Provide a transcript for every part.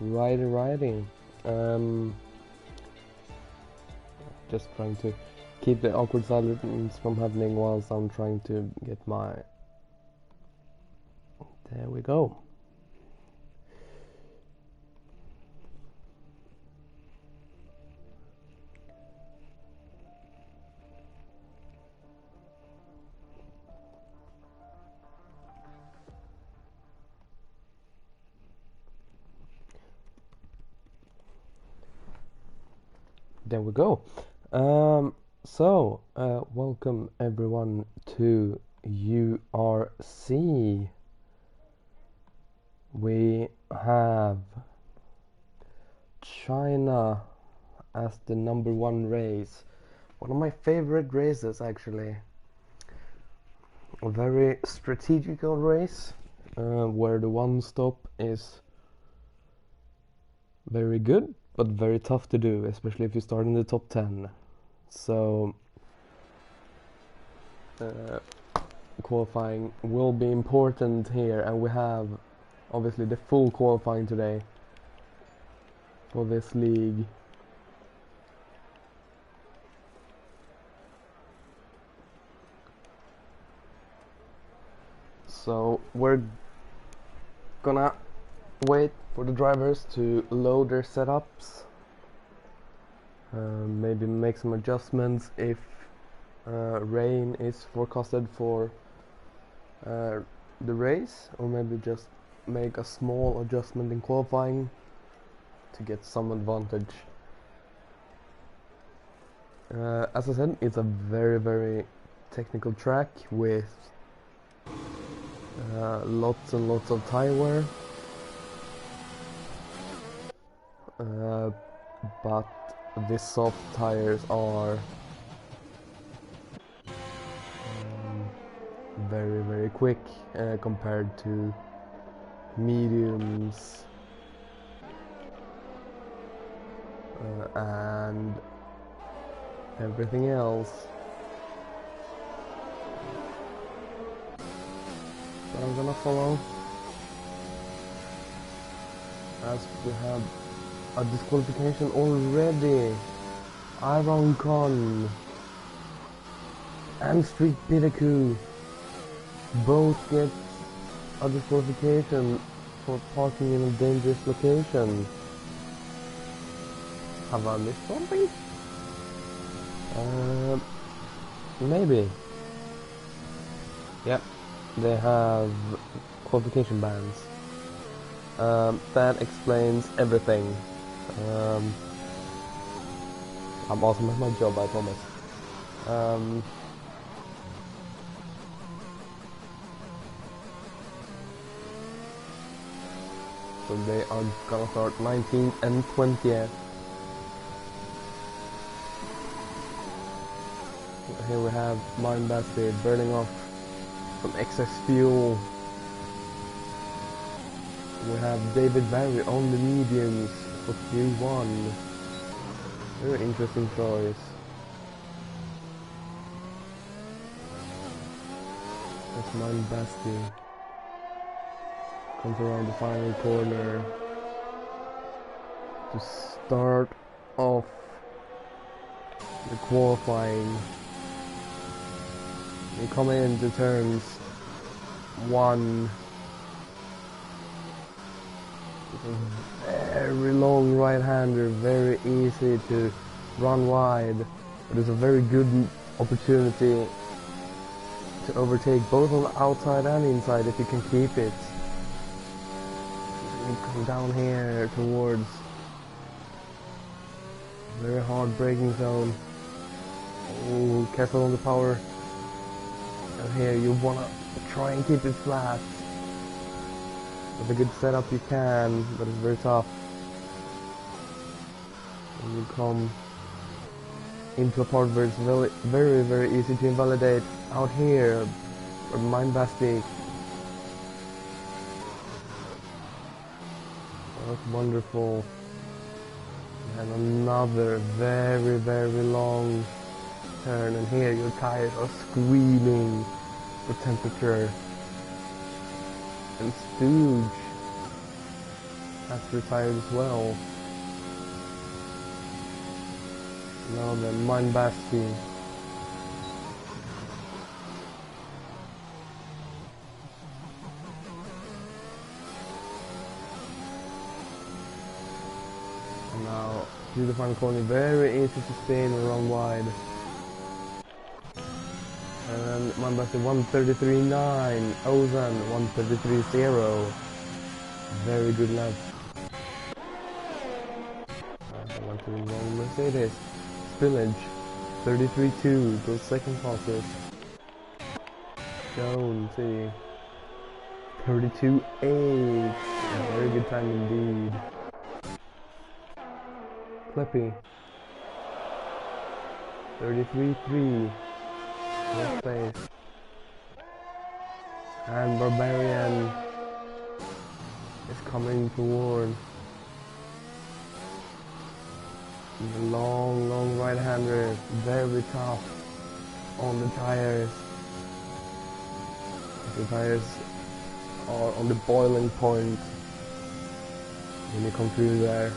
Righty. Um, just trying to keep the awkward silence from happening whilst I'm trying to get my... There we go. There we go. Welcome everyone to URC. We have China as the #1 race. One of my favorite races, actually. A very strategical race, where the one stop is very good, but very tough to do, especially if you start in the top 10. So qualifying will be important here, and we have obviously the full qualifying today for this league. So we're gonna wait for the drivers to load their setups, maybe make some adjustments if rain is forecasted for the race, or maybe just make a small adjustment in qualifying to get some advantage. As I said, it's a very technical track with lots and lots of tire wear, but the soft tires are very quick compared to mediums and everything else. But I'm gonna follow, as we have a disqualification already. Iron Con and Street Pitaku both get a disqualification for parking in a dangerous location. Have I missed something? Maybe. Yep, they have qualification bans. That explains everything. I'm awesome at my job, I promise. So they are gonna start 19th and 20th. Here we have Mine Basti burning off some excess fuel. We have David Barry on the mediums for Q1. Very interesting choice. That's Mine Basti. Comes around the final corner to start off the qualifying. We come into turns 1. It's a very long right-hander, very easy to run wide, but it's a very good opportunity to overtake both on the outside and inside if you can keep it. You come down here towards very hard braking zone. Oh, careful on the power. And here you wanna try and keep it flat. With a good setup you can, but it's very tough. And you come into a part where it's very easy to invalidate. Out here, or Mine Basti. That's wonderful. And another very long turn, and here your tires are screaming for temperature. And Stooge has retired as well. Now then, Mindbasti. Now, through the final corner, very easy to spin around wide. And Mindbasti 133.9, Ozan 133.0. Very good lap. I want to wrong Mercedes. Spillage 33.2, those second passes. Jonesy 32.8. Very good time indeed. Clippy 33.3. Left place. And Barbarian is coming toward the long right-hander, very tough on the tires. The tires are on the boiling point when you come through there.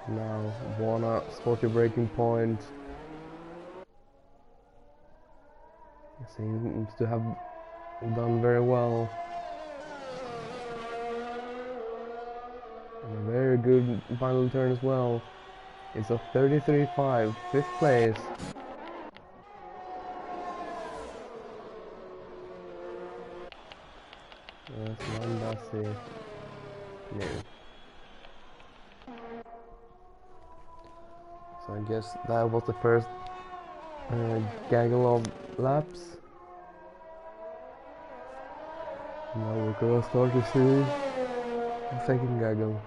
Now, wanna spot your braking point. Seems to have done very well. And a very good final turn as well. It's a 33.5, 5th place. That's Mindbasti. No. So I guess that was the first gaggle of laps. Now we're gonna start to see the second gaggle.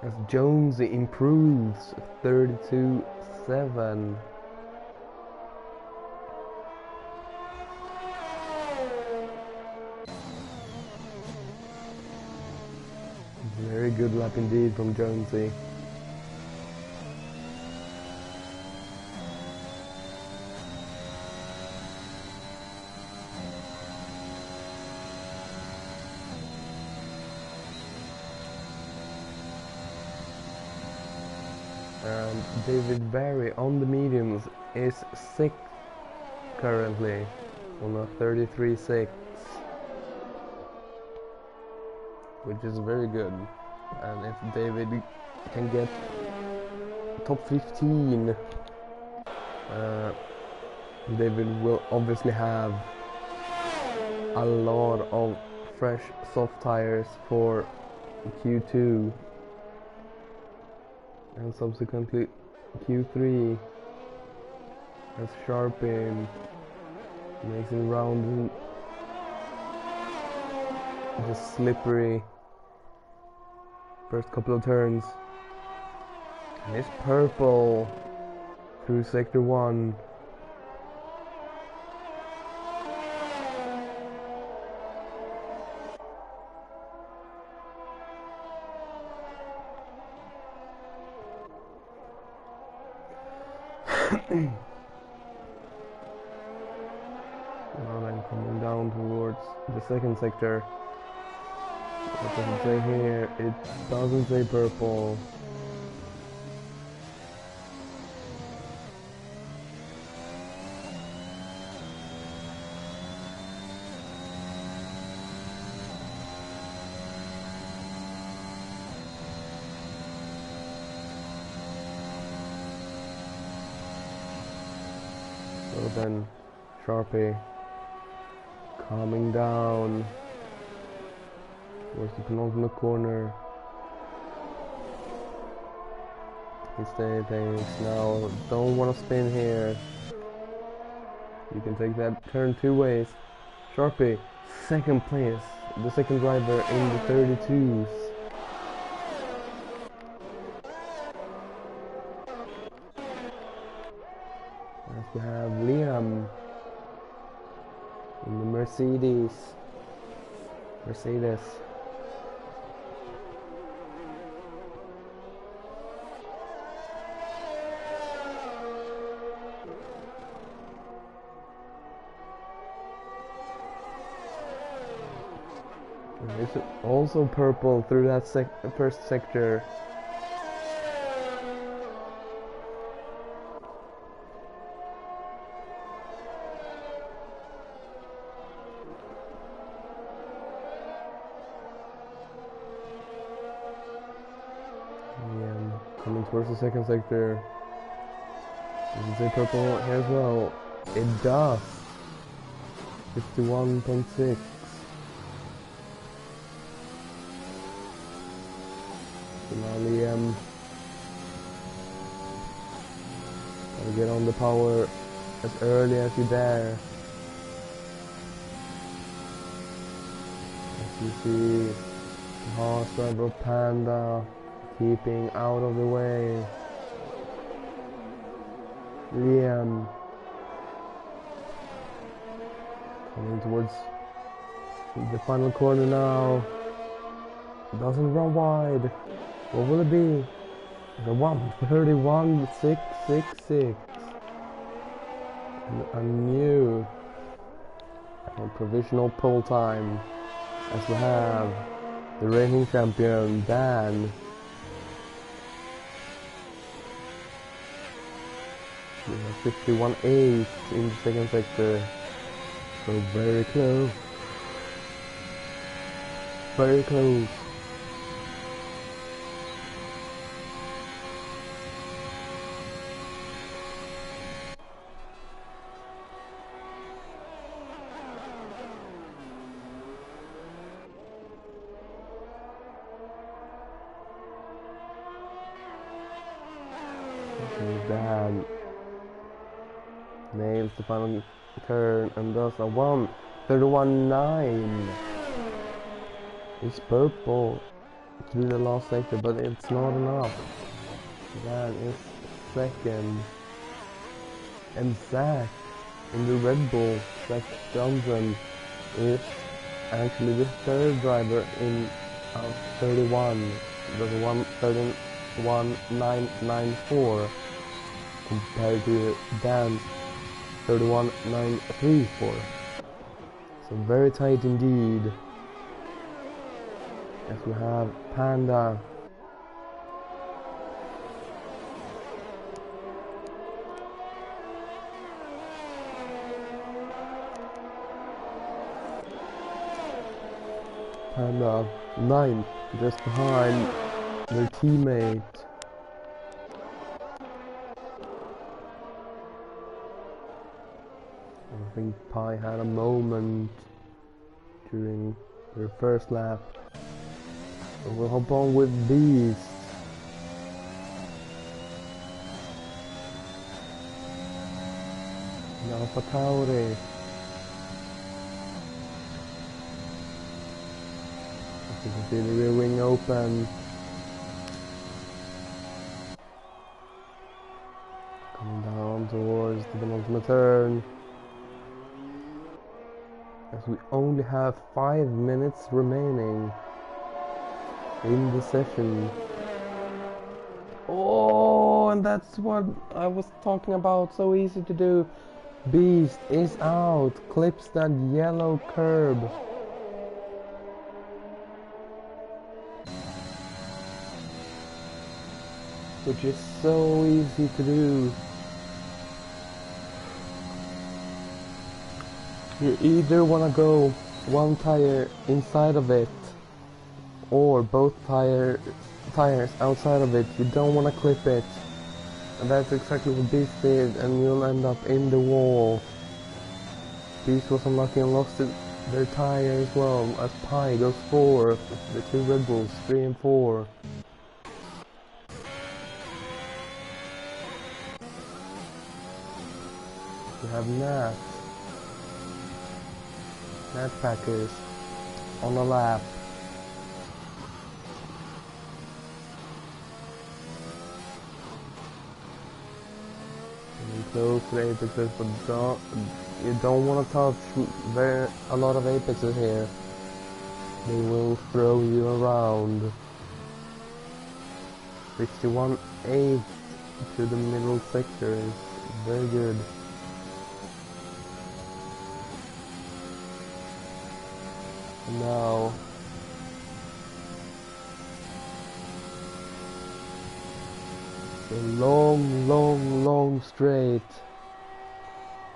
As Jonesy improves 32.7. Very good lap indeed from Jonesy. And David Barry on the mediums is 6th currently on a 33.6, which is very good. And if David can get top 15, David will obviously have a lot of fresh soft tires for Q2 and subsequently Q3 as Sharpin makes it round just slippery first couple of turns. And it's purple through sector 1. Now then coming down towards the second sector. What does it say here? It doesn't say purple. So then Sharpie coming down towards the penultimate corner. He thinks now, don't want to spin here. You can take that turn 2 ways. Sharpie, 2nd place, the 2nd driver in the 32s. As we have Liam in the Mercedes. There's also purple through that first sector. Yeah, coming towards the second sector. Does it say purple here as well? It does. 51.6. So now Liam, gotta get on the power as early as you dare. As you see, the horse driver Panda keeping out of the way. Liam coming towards the final corner now. Doesn't run wide. What will it be? The 1:31.666. A new provisional pole time, as we have the reigning champion Dan. We have 51.8 in the second sector. So very close. Very close. Dan nails the final turn and does a 1:31.9. It's purple through the last sector, but it's not enough. Dan is second, and Zach in the Red Bull, Zach Johnson, is actually the third driver in 31. Does 1:31.994 compared to Dan's 31.934. So very tight indeed. As we have Panda ninth, just behind their teammate. I think Pi had a moment during their first lap. So we'll hop on with Beast. Now Tauri. You can see the rear wing open. Coming down towards the penultimate turn. As we only have 5 minutes remaining in the session. Oh, and that's what I was talking about. So easy to do. Beast is out. Clips that yellow curb. Which is so easy to do. You either want to go one tire inside of it or both tires outside of it. You don't want to clip it. And that's exactly what Beast did, and you'll end up in the wall. Beast was unlucky and lost their tire as well, as Pi goes fourth. The two Red Bulls, 3 and 4. We have Nat Packers on the lap. Close to the apexes, but you don't want to touch a lot of apexes here. They will throw you around. 61.8 to the middle sector is very good. Now A long, long, long straight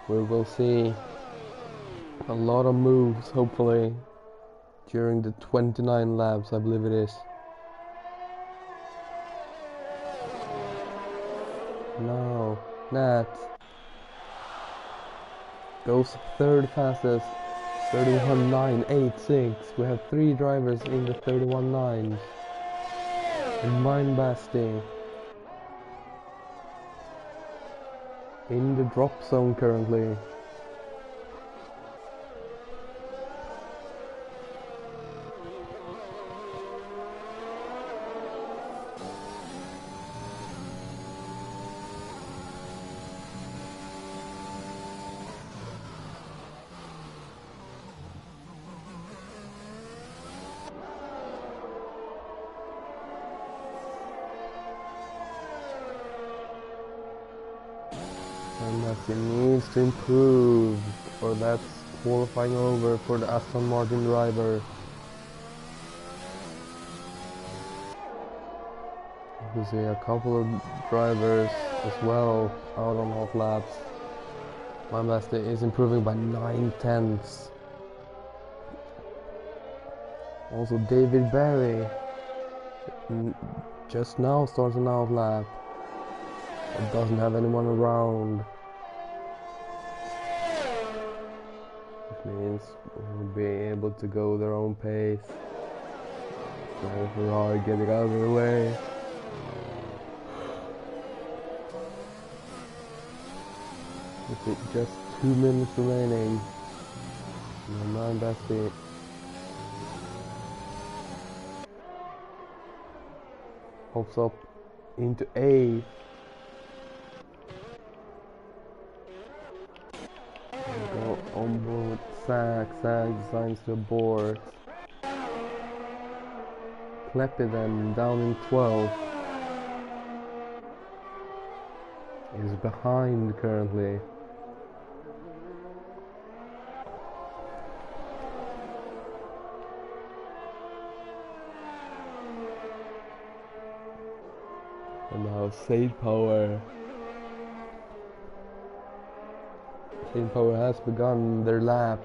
where we'll see a lot of moves, hopefully, during the 29 laps, I believe it is. No, Nat goes third fastest, 31.986. We have 3 drivers in the 31.9s. And mine Basti in the drop zone currently. And that he needs to improve, or that's qualifying over for the Aston Martin driver. You see a couple of drivers as well out on half laps. My Basti is improving by 9/10. Also David Barry just now starts an out lap. It doesn't have anyone around. Which means we'll be able to go their own pace. So Ferrari getting out of their way. With just 2 minutes remaining. My Basti hops up into A. Go on board Sag decides to abort. Kleppe then down in 12. Is behind currently. And now Saint Power. Saint Power has begun their lap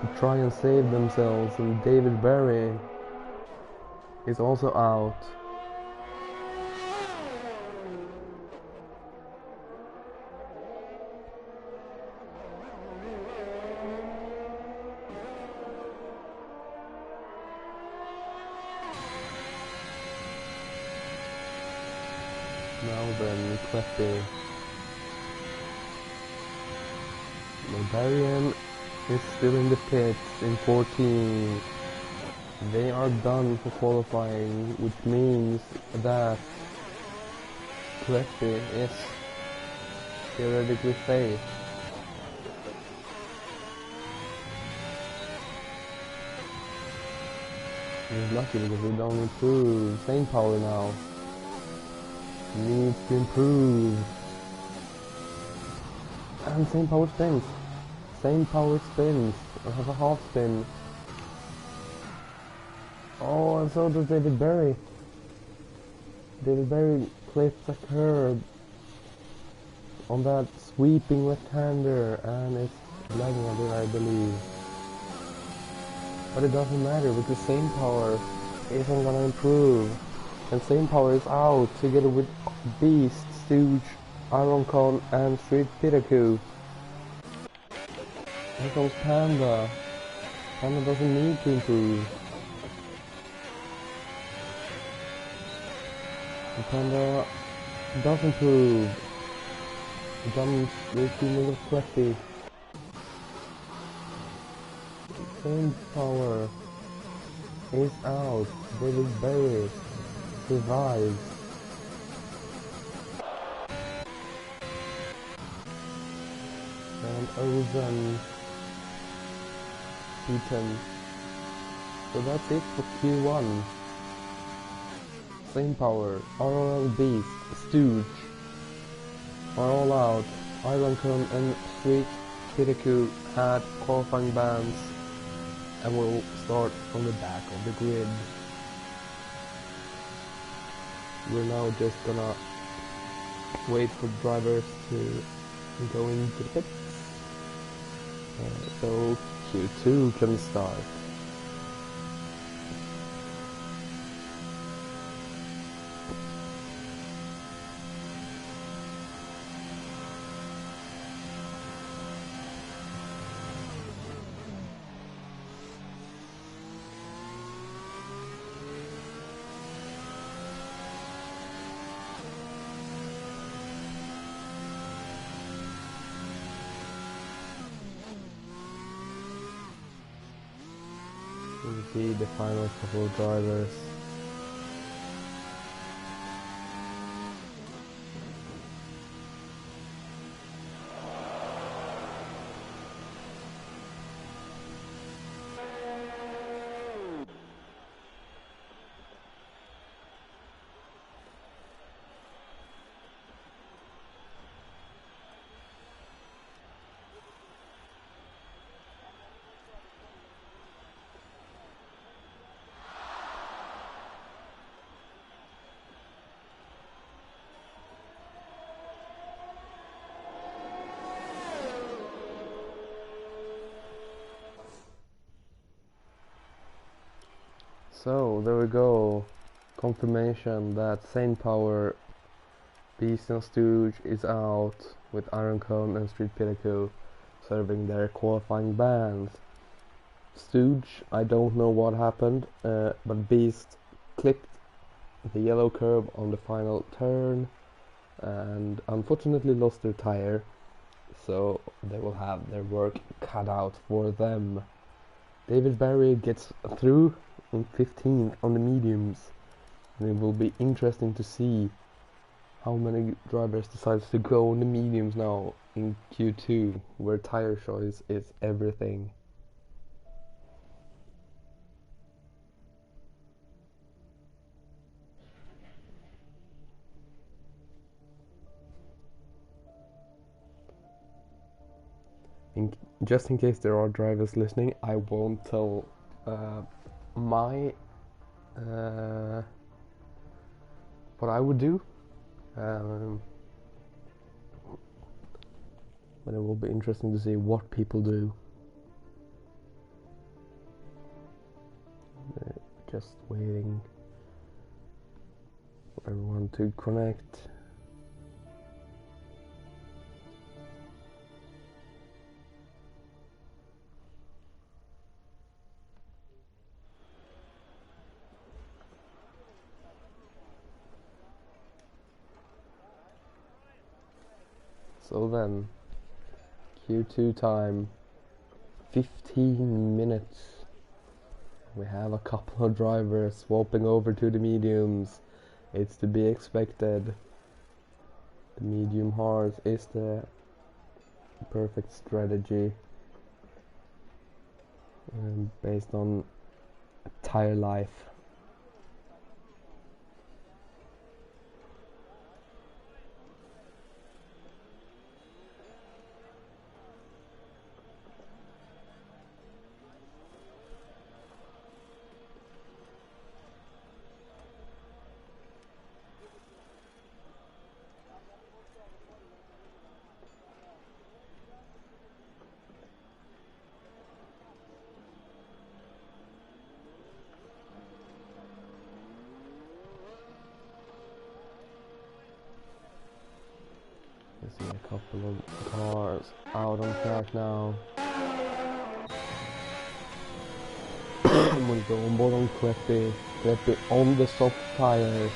to try and save themselves, and David Barry is also out. Now then, Kleppe. Barbarian is still in the pits in 14. They are done for qualifying, which means that Kleppe is theoretically safe. He's lucky because we don't improve. Saint Power now needs to improve. And Saint Power spins. Saint Power spins. I have a half spin. Oh, and so does David Barry. David Barry clips a curb on that sweeping left-hander, and it's lagging a bit, I believe. But it doesn't matter because Saint Power isn't gonna improve. And Saint Power is out together with Beast, Stooge, Iron Con, and Street Pitaku. Here comes Panda. Panda doesn't need to improve. And Panda does improve. Jumps with teaming of Kleppe. Saint Power is out. David Barry survives. And Ozen beaten. So that's it for Q1. Saint Power, RRL Beast, Stooge are all out. Iron Cone and Street Pitaku had qualifying bans and will start from the back of the grid. We're now just gonna wait for drivers to go into the pits. So Q2 can start. We see the final couple of drivers. So there we go, confirmation that Saint Power, Beast and Stooge is out with Iron Cone and Street Pinnacle serving their qualifying bands. Stooge, I don't know what happened, but Beast clipped the yellow curb on the final turn and unfortunately lost their tire, so they will have their work cut out for them. David Barry gets through in 15th on the mediums, and it will be interesting to see how many drivers decide to go on the mediums now in Q2, where tire choice is everything. Just in case there are drivers listening, I won't tell what I would do, but it will be interesting to see what people do. Just waiting for everyone to connect. So then, Q2 time, 15 minutes. We have a couple of drivers swapping over to the mediums. It's to be expected. The medium hard is the perfect strategy, based on tire life. I see a couple of cars out on track now. We'll go on board on Kleppy on the soft tires.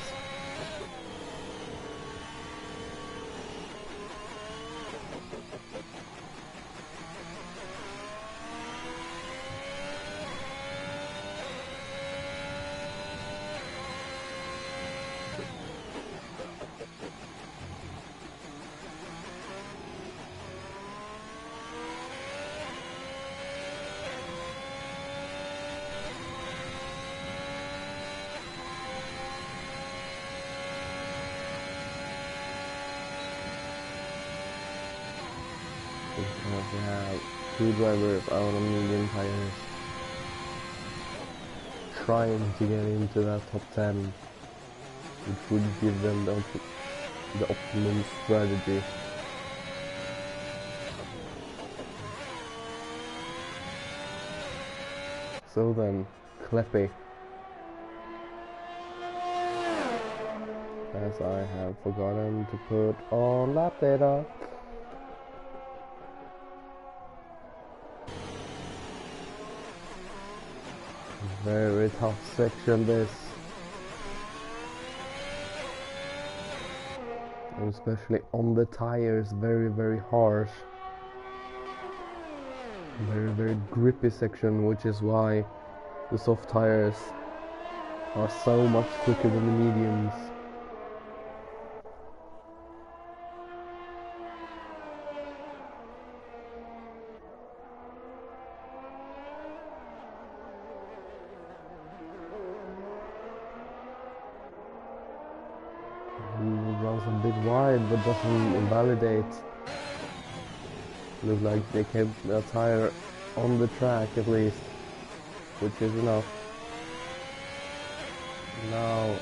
We have two drivers out on medium tires trying to get into that top 10, which would give them the the optimum strategy. So then, Kleppy. As I have forgotten to put on lap data. Very tough section this. And especially on the tires, very harsh. Very grippy section, which is why the soft tires are so much quicker than the mediums. Runs a bit wide but doesn't invalidate. Looks like they kept the tire on the track at least, which is enough. Now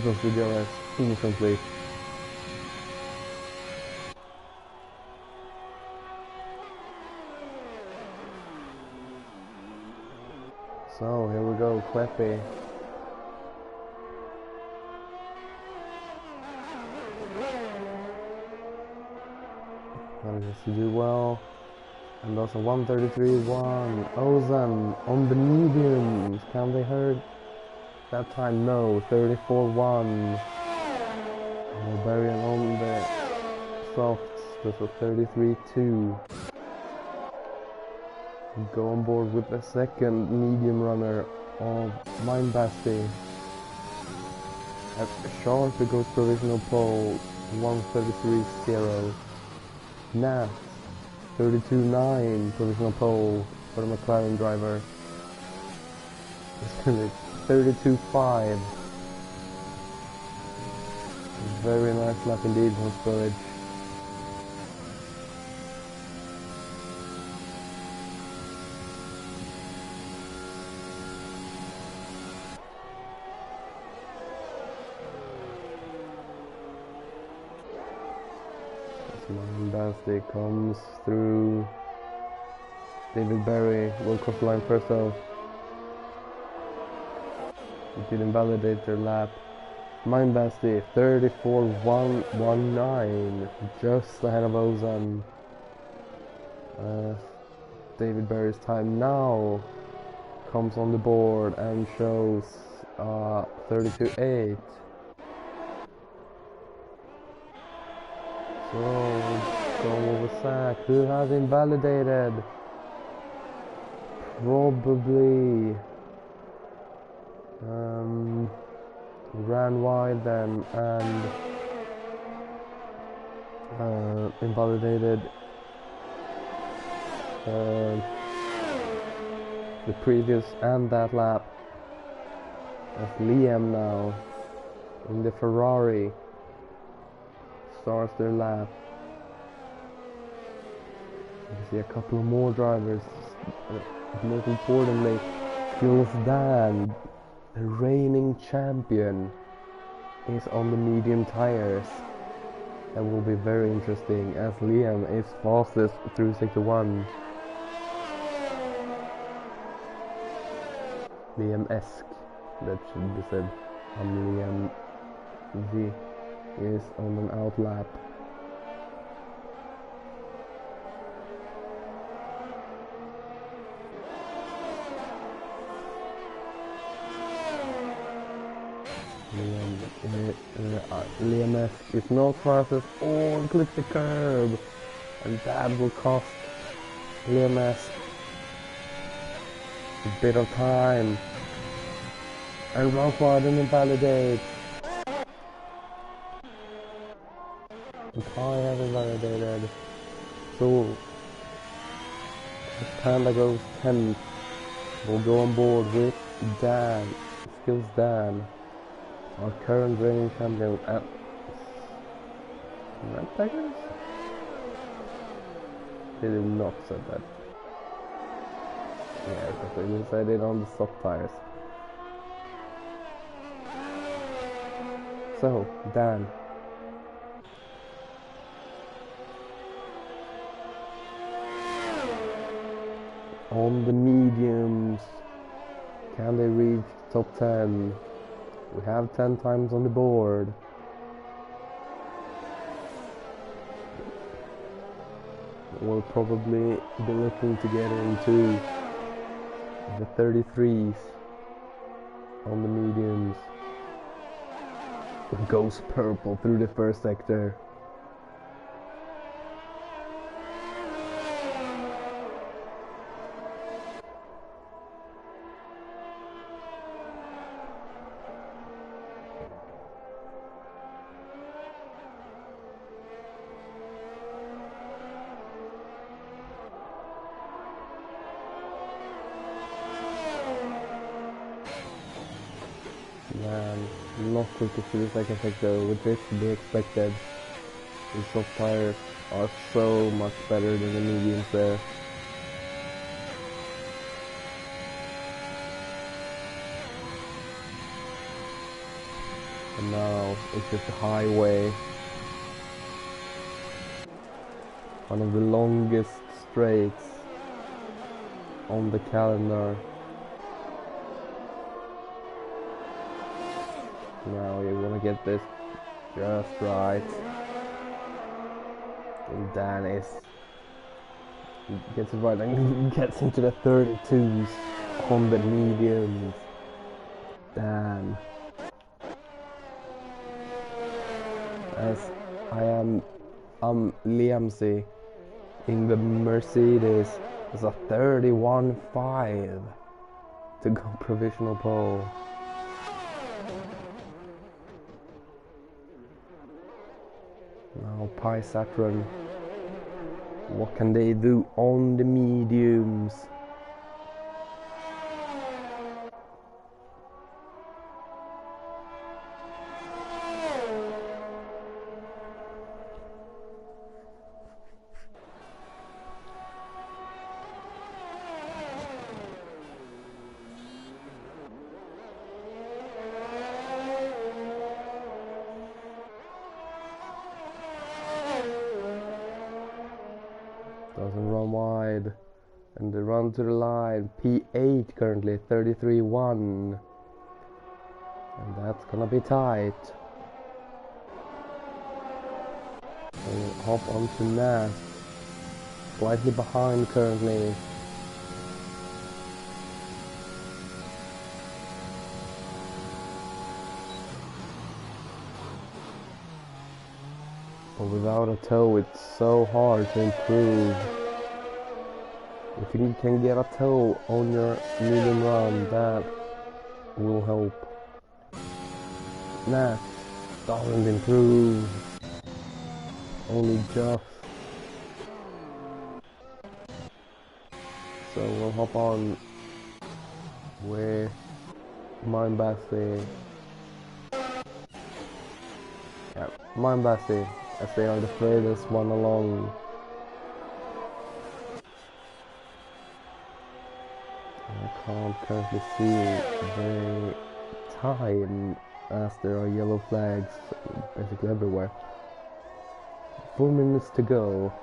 goes the DRS instantly. So here we go, Kleppy. Manages to do well. And also 133.1. Ozan on the mediums. Can they hurt? That time no. 34.1. Barbarian on the softs. That's a 33.2. Go on board with the second medium runner of Mindbasti. At Sharp it goes provisional pole 133.0. Nat 32.9 provisional pole for the McLaren driver. 32.5. Very nice lap indeed from Spurridge. Basti comes through. David Berry will cross the line first though. It didn't validate their lap. Mindbasti 34.119, just ahead of Ozan. David Berry's time now comes on the board and shows 32.8. So, go over sack. Who has invalidated? Probably ran wide then and invalidated the previous and that lap. That's Liam now in the Ferrari. Starts their lap. You see a couple more drivers. Most importantly, Jules Dan, the reigning champion, is on the medium tires. That will be very interesting as Liam is fastest through sector 1. Liam-esque, that should be said. Liam V is on an out lap. Liam is not fastest or clip the curb, and that will cost Liam a bit of time. And Ralph Martin invalidates. The car has invalidated. So Panda goes 10th. We'll go on board with Dan, Skills Dan, our current reigning champion at Red Tigers? They did not say that. Yeah, because I decided on the soft tires. So, Dan. On the mediums, can they reach top 10? We have 10 times on the board. We'll probably be looking to get into the 33s on the mediums. It goes purple through the first sector. Man, not quicker through the second sector, which is to be expected. The soft tires are so much better than the mediums there. And now it's just a highway. One of the longest straights on the calendar. Now you wanna get this just right. And Dan gets it right and gets into the 32s on the mediums. Dan. As Liamsey in the Mercedes is a 31.5 to go provisional pole. Now Pi Saturn, what can they do on the mediums? Doesn't run wide, and they run to the line. P8 currently 33.1, and that's gonna be tight. And hop onto Nas, slightly behind currently. But without a toe, it's so hard to improve. If you can get a toe on your medium run, that will help. Nah, doesn't improve. Only just. So we'll hop on with Mindbassi. Yeah, Mindbassi, as they are the furthest one along. I can't currently see the time as there are yellow flags basically everywhere. 4 minutes to go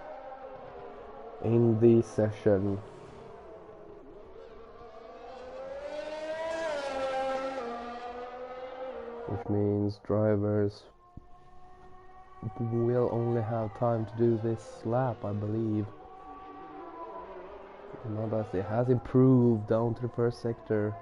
in the session. Which means drivers will only have time to do this lap, I believe. Mindbassi has improved down to the first sector.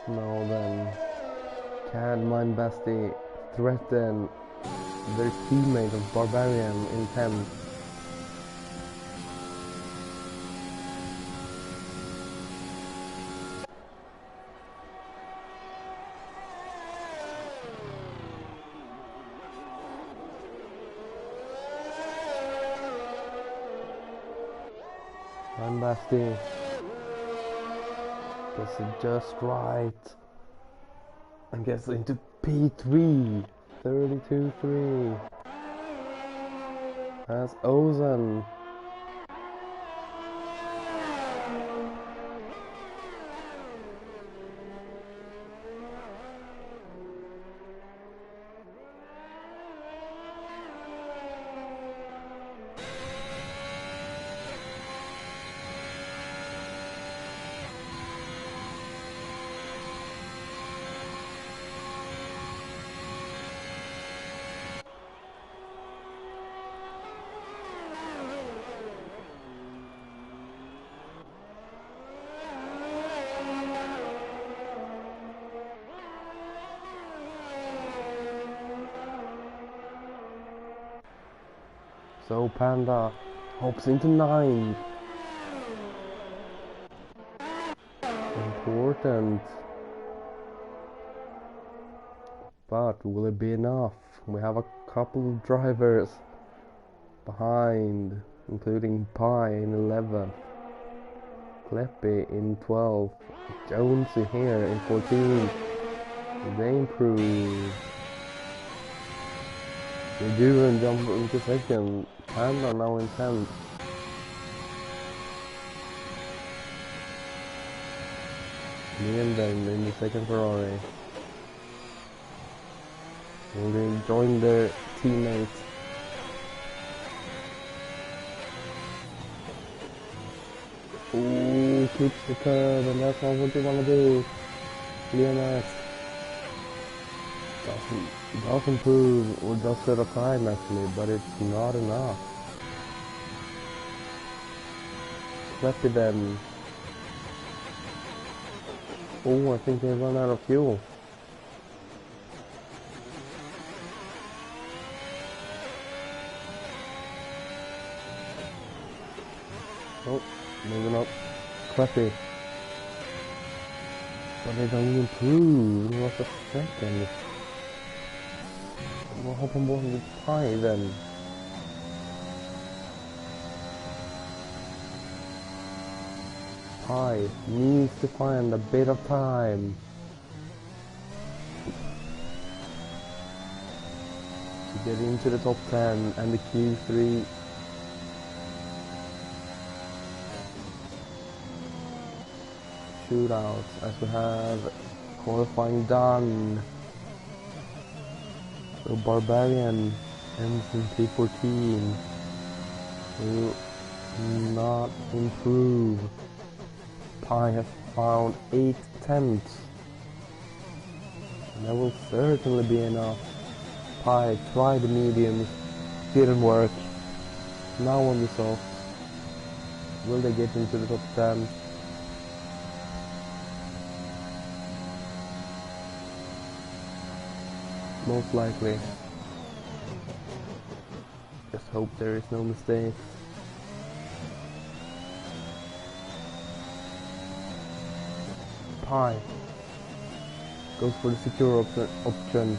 Now then, can Mindbassi threaten their teammate of Barbarian in 10th? Blasty. Gets it just right. And gets into P3. 32-3. That's Ozan. So Panda hops into 9th. Important. But will it be enough? We have a couple of drivers behind, including Pi in 11th, Kleppy in 12th, Jonesy here in 14th. They improve. They do and jump into 2nd. Panda now in 10th. And then in the 2nd Ferrari. And they join their teammates. Ooh, keeps the curve, and that's not what you want to do. Leonard does improve, or does set a time actually, but it's not enough. Kleppy then. Oh, I think they run out of fuel. Oh, maybe not. Kleppy. But they don't improve. It was a 2nd. We'll hop on board with Pi then. Pi needs to find a bit of time to get into the top 10 and the Q3. Shootouts as we have qualifying done. So Barbarian ends in P14. Will not improve. Pi has found 8/10. And that will certainly be enough. Pi tried the mediums, didn't work. Now on the soft. Will they get into the top 10? Most likely. Just hope there is no mistake. Pi goes for the secure option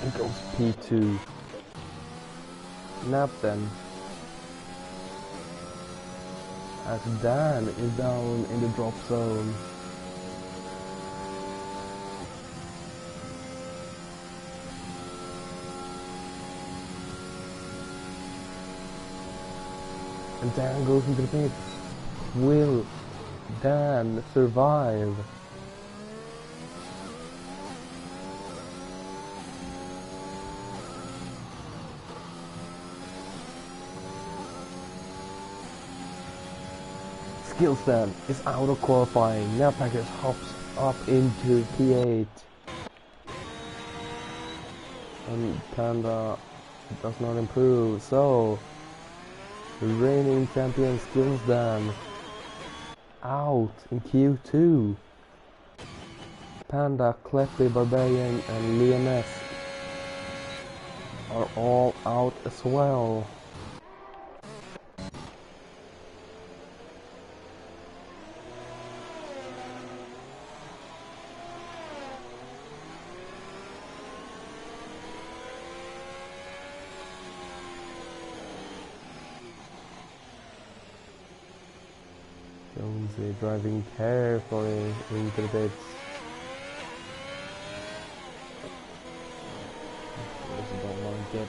and goes P2. Nap then, as Dan is down in the drop zone. And Dan goes into the pits. Will Dan survive? Skillstan is out of qualifying. Now Packers hops up into P8. And Panda does not improve, so the reigning champion Skillstan out in Q2. Panda, Kleppy, Barbarian and Leoness are all out as well. We're driving carefully into the pits. Just don't want to get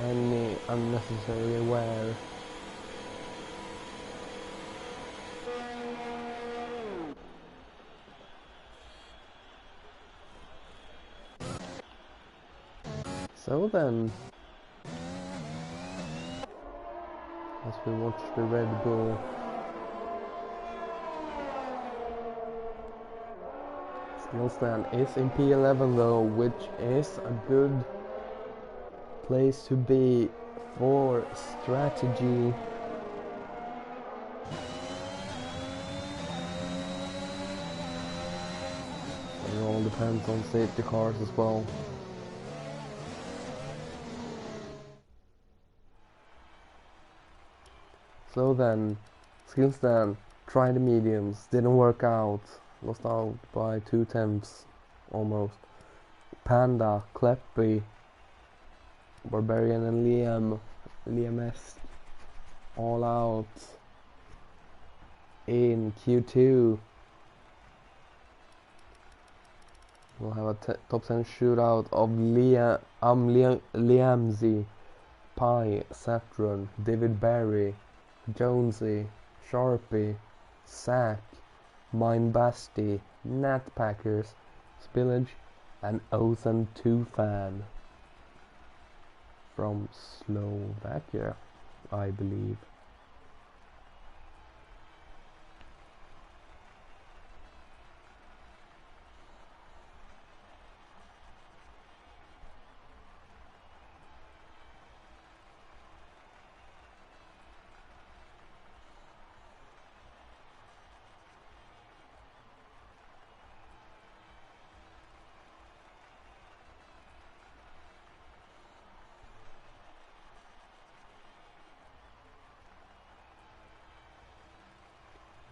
any unnecessary wear. So then, as we watch the Red Bull skill stand is in P11 though, which is a good place to be for strategy. It all depends on safety cars as well. So then, skill stand, try the mediums, didn't work out, lost out by 2/10 almost. Panda, Kleppy, Barbarian and Liam S all out in Q2. We'll have a top 10 shootout of Liamzy, Pi, Saturn, David Barry, Jonesy, Sharpie, Sack, Mindbasti, Nat Packers, Spillage, and Ozen 2 Fan from Slovakia, I believe.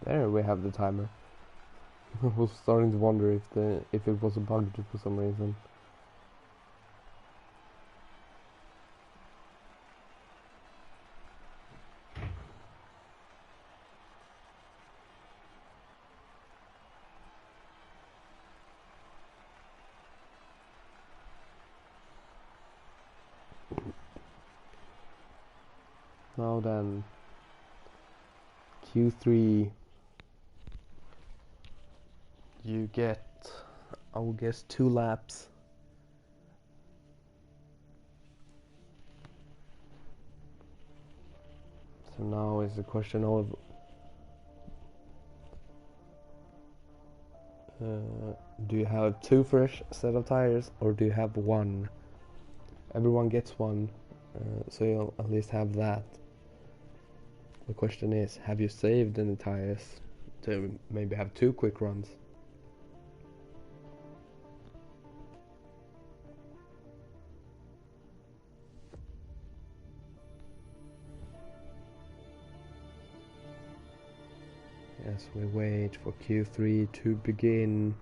There we have the timer. I was starting to wonder if it was bugged for some reason. Now then, Q3. You get, I will guess, 2 laps. So now is the question of do you have 2 fresh set of tires or do you have 1? Everyone gets 1, so you'll at least have that. The question is, have you saved any tires to maybe have 2 quick runs? As we wait for Q3 to begin.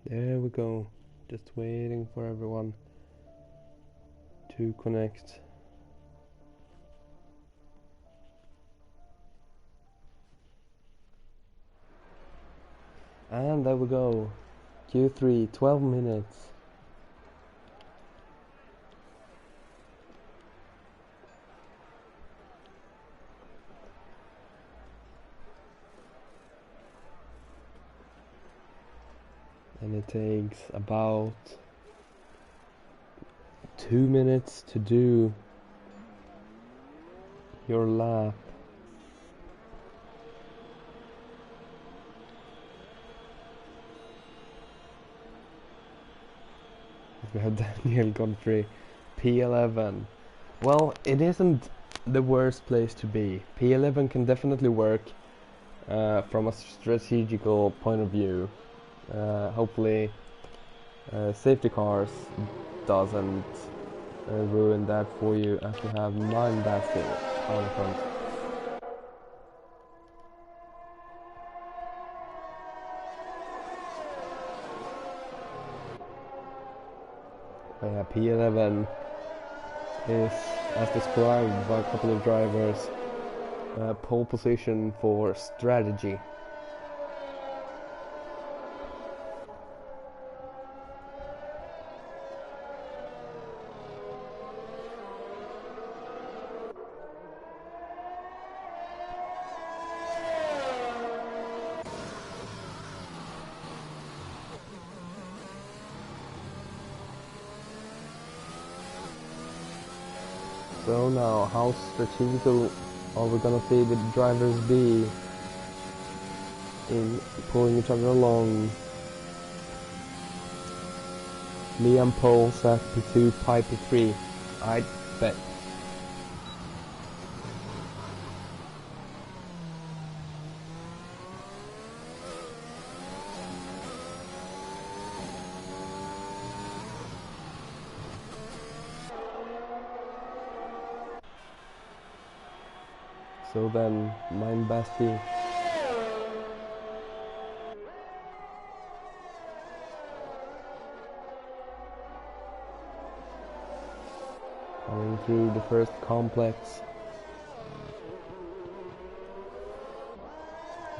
There we go, just waiting for everyone to connect. And there we go, Q3, 12 minutes. And it takes about 2 minutes to do your lap. We have Daniel Godfrey, P11. Well, it isn't the worst place to be. P11 can definitely work from a strategical point of view. Hopefully safety cars doesn't ruin that for you, as we have 9 basket on the front. P11 is, as described by a couple of drivers, pole position for strategy. So now, how strategical are we gonna see the drivers be in pulling each other along? Liam pole, Zach P2, Piper 3. I bet. So then, mein Basti. Going through the first complex.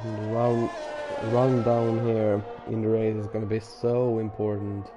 And the run down here in the race is going to be so important.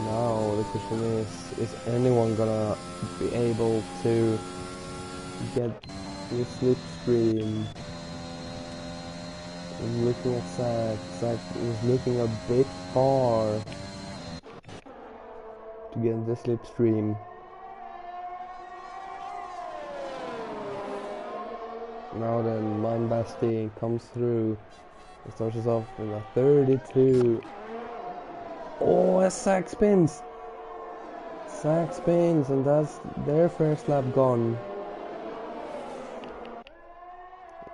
Now the question is anyone gonna be able to get the slipstream? I'm looking at Zach. Zach is looking a bit far to get the slipstream. Now then, mein Basti comes through. It starts us off with a 32. Oh, as Zach spins! Zach spins, and that's their first lap gone.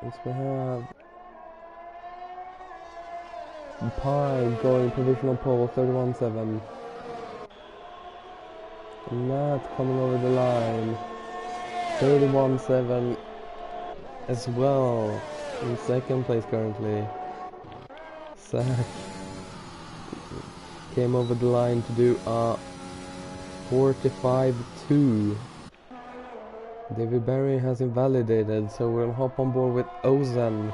Yes, we have Pi going provisional pole 31.7. Nat coming over the line 31.7 as well, in second place currently. Zach came over the line to do a 45.2. David Barry has invalidated, so we'll hop on board with Ozan.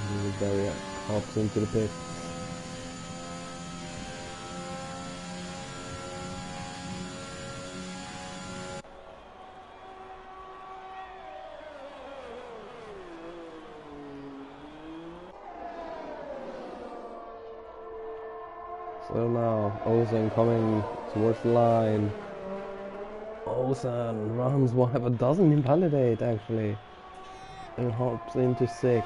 David Barry hops into the pit. So now, Ozan coming towards the line. Ozan runs whatever, doesn't invalidate actually, and hops into 6th.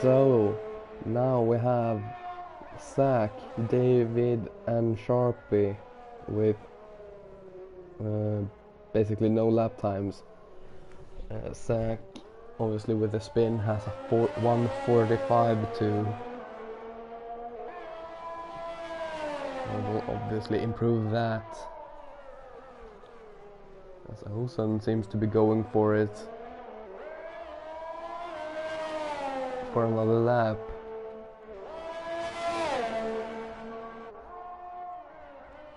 So now we have Zach, David and Sharpie with basically no lap times. Zach, obviously with the spin, has a 1:45.2. We'll obviously improve that, as Ozan seems to be going for it for another lap.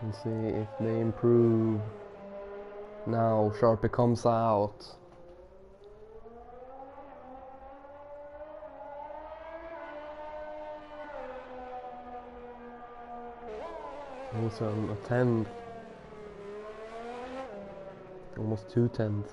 And see if they improve. Now Sharpie comes out. Ozan a 10th. Almost 2/10.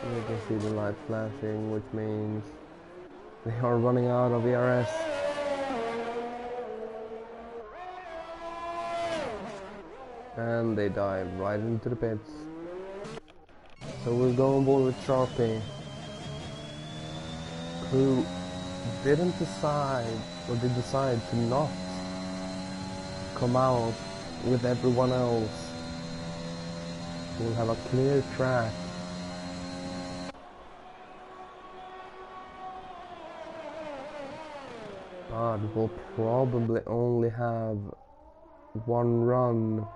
You can see the light flashing, which means they are running out of ERS. And they dive right into the pits. So we'll go on board with Sharpie, who didn't decide, or did decide to not come out with everyone else. We'll have a clear track. But we'll probably only have one run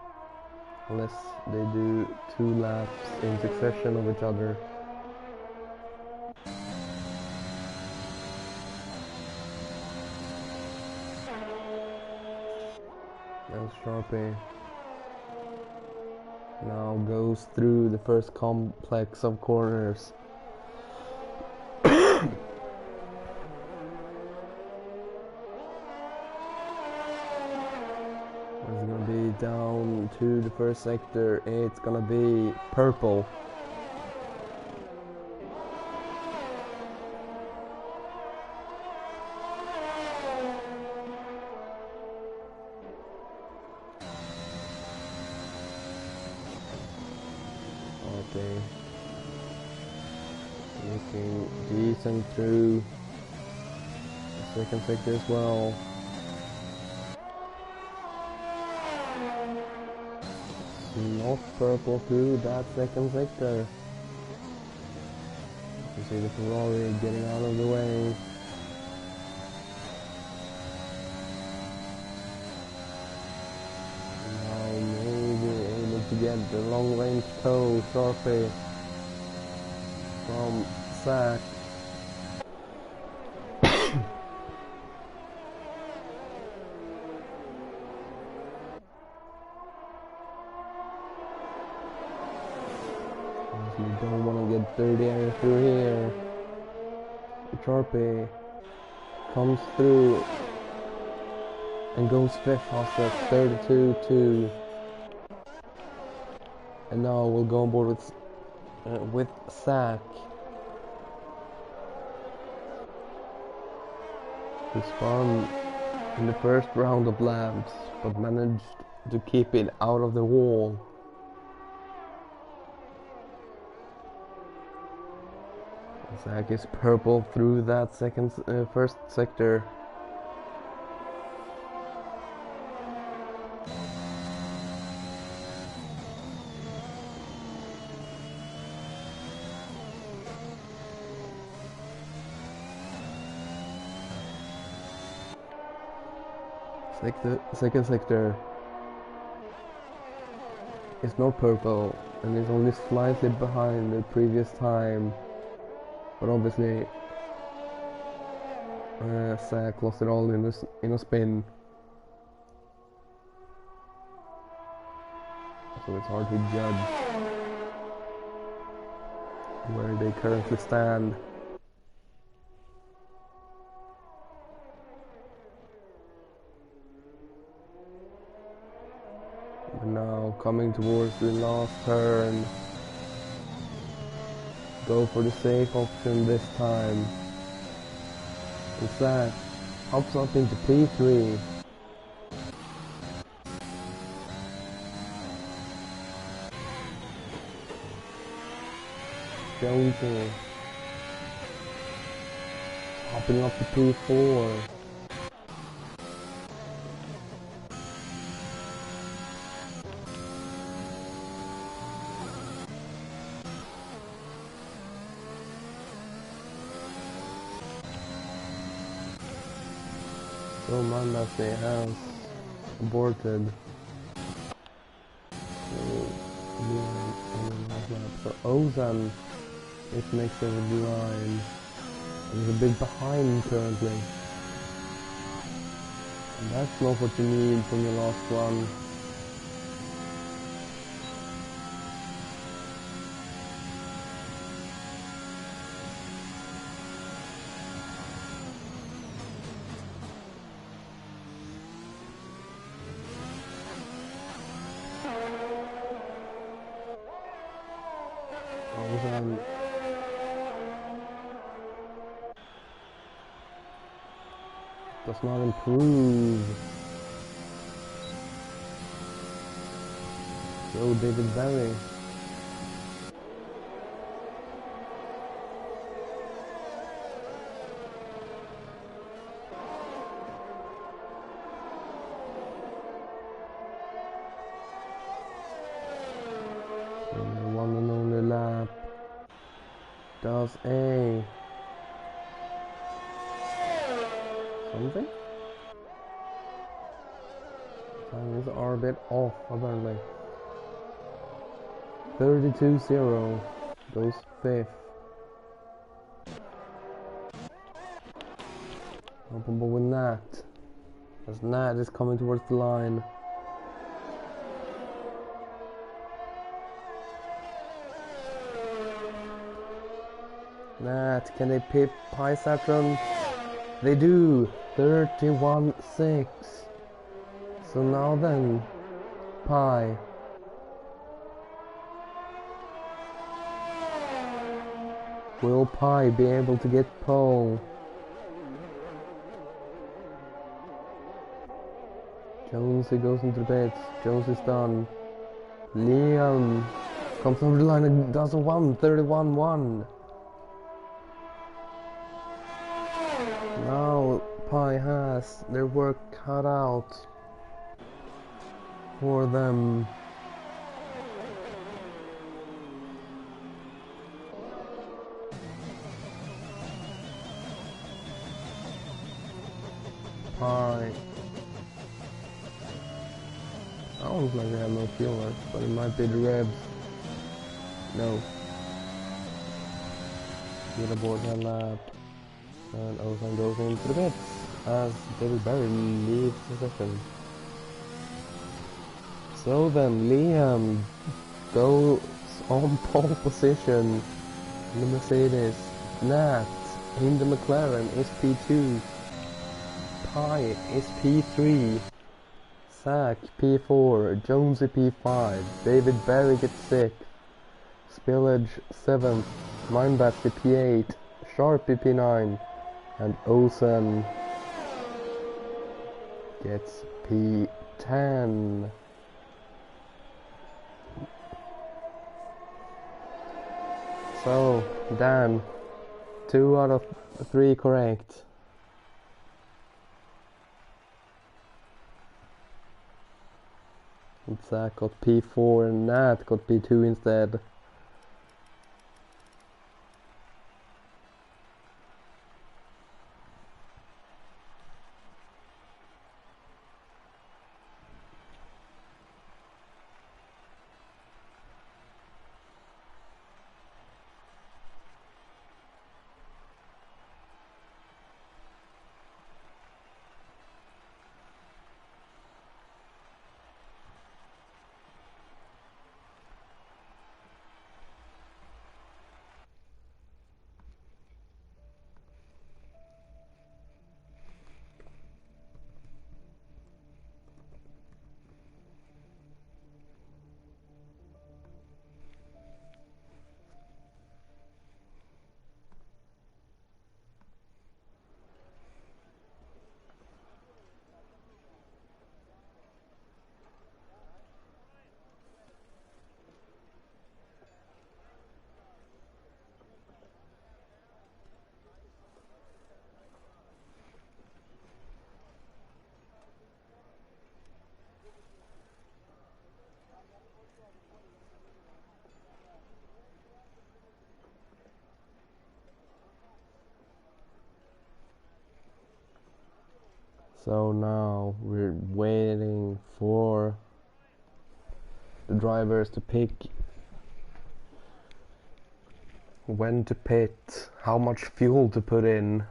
unless they do 2 laps in succession of each other. There's Sharpie. Now goes through the first complex of corners. It's gonna be down to the first sector. It's gonna be purple. Okay. Looking decent through the second sector as well. Not purple through that second sector. You see the Ferrari getting out of the way. Now maybe able to get the long range tow Sharpie from Zach. You don't want to get dirty air through here. Sharpie comes through and goes fifth at 32.2. And now we'll go on board with Zach. He spun in the first round of laps, but managed to keep it out of the wall. Zach is purple through that first sector. Second sector is not purple and is only slightly behind the previous time. But obviously, Zach lost it all in a spin, so it's hard to judge where they currently stand. But now coming towards the last turn. Go for the safe option this time. And Zach hops up into P3. Jonesy hopping up to P4. So Mandasi has aborted. So Ozan is next over the line. He's a bit behind currently. And that's not what you need from your last one. Does not improve. Go David Barry. And the one and only lap does a something? Times are a bit off apparently. 32-0 goes 5th. Open ball with Nat. As Nat is coming towards the line. Nat, can they pip Pi Saturn? They do! 31-6. So now then, Pi. Will Pi be able to get pole? Jonesy goes into the pits. Jones is done. Liam comes over the line and does a 31-1. Now Pi has their work cut out for them. Pi. Sounds like they have no fuel left, but it might be the Rebs. No. Get aboard that lap. And Ozan goes into the pits as David Barry leaves the session. So then Liam goes on pole position in the Mercedes. Nat in the McLaren is P2. Pi is P3. Zach P4. Jonesy P5. David Barry gets 6th. Spillage 7th. Mindbasket P8. Sharpie P9. And Osen gets P10. So, Dan, 2 out of 3 correct. And Zach got P4 and Nat got P2 instead. So now we're waiting for the drivers to pick when to pit, how much fuel to put in.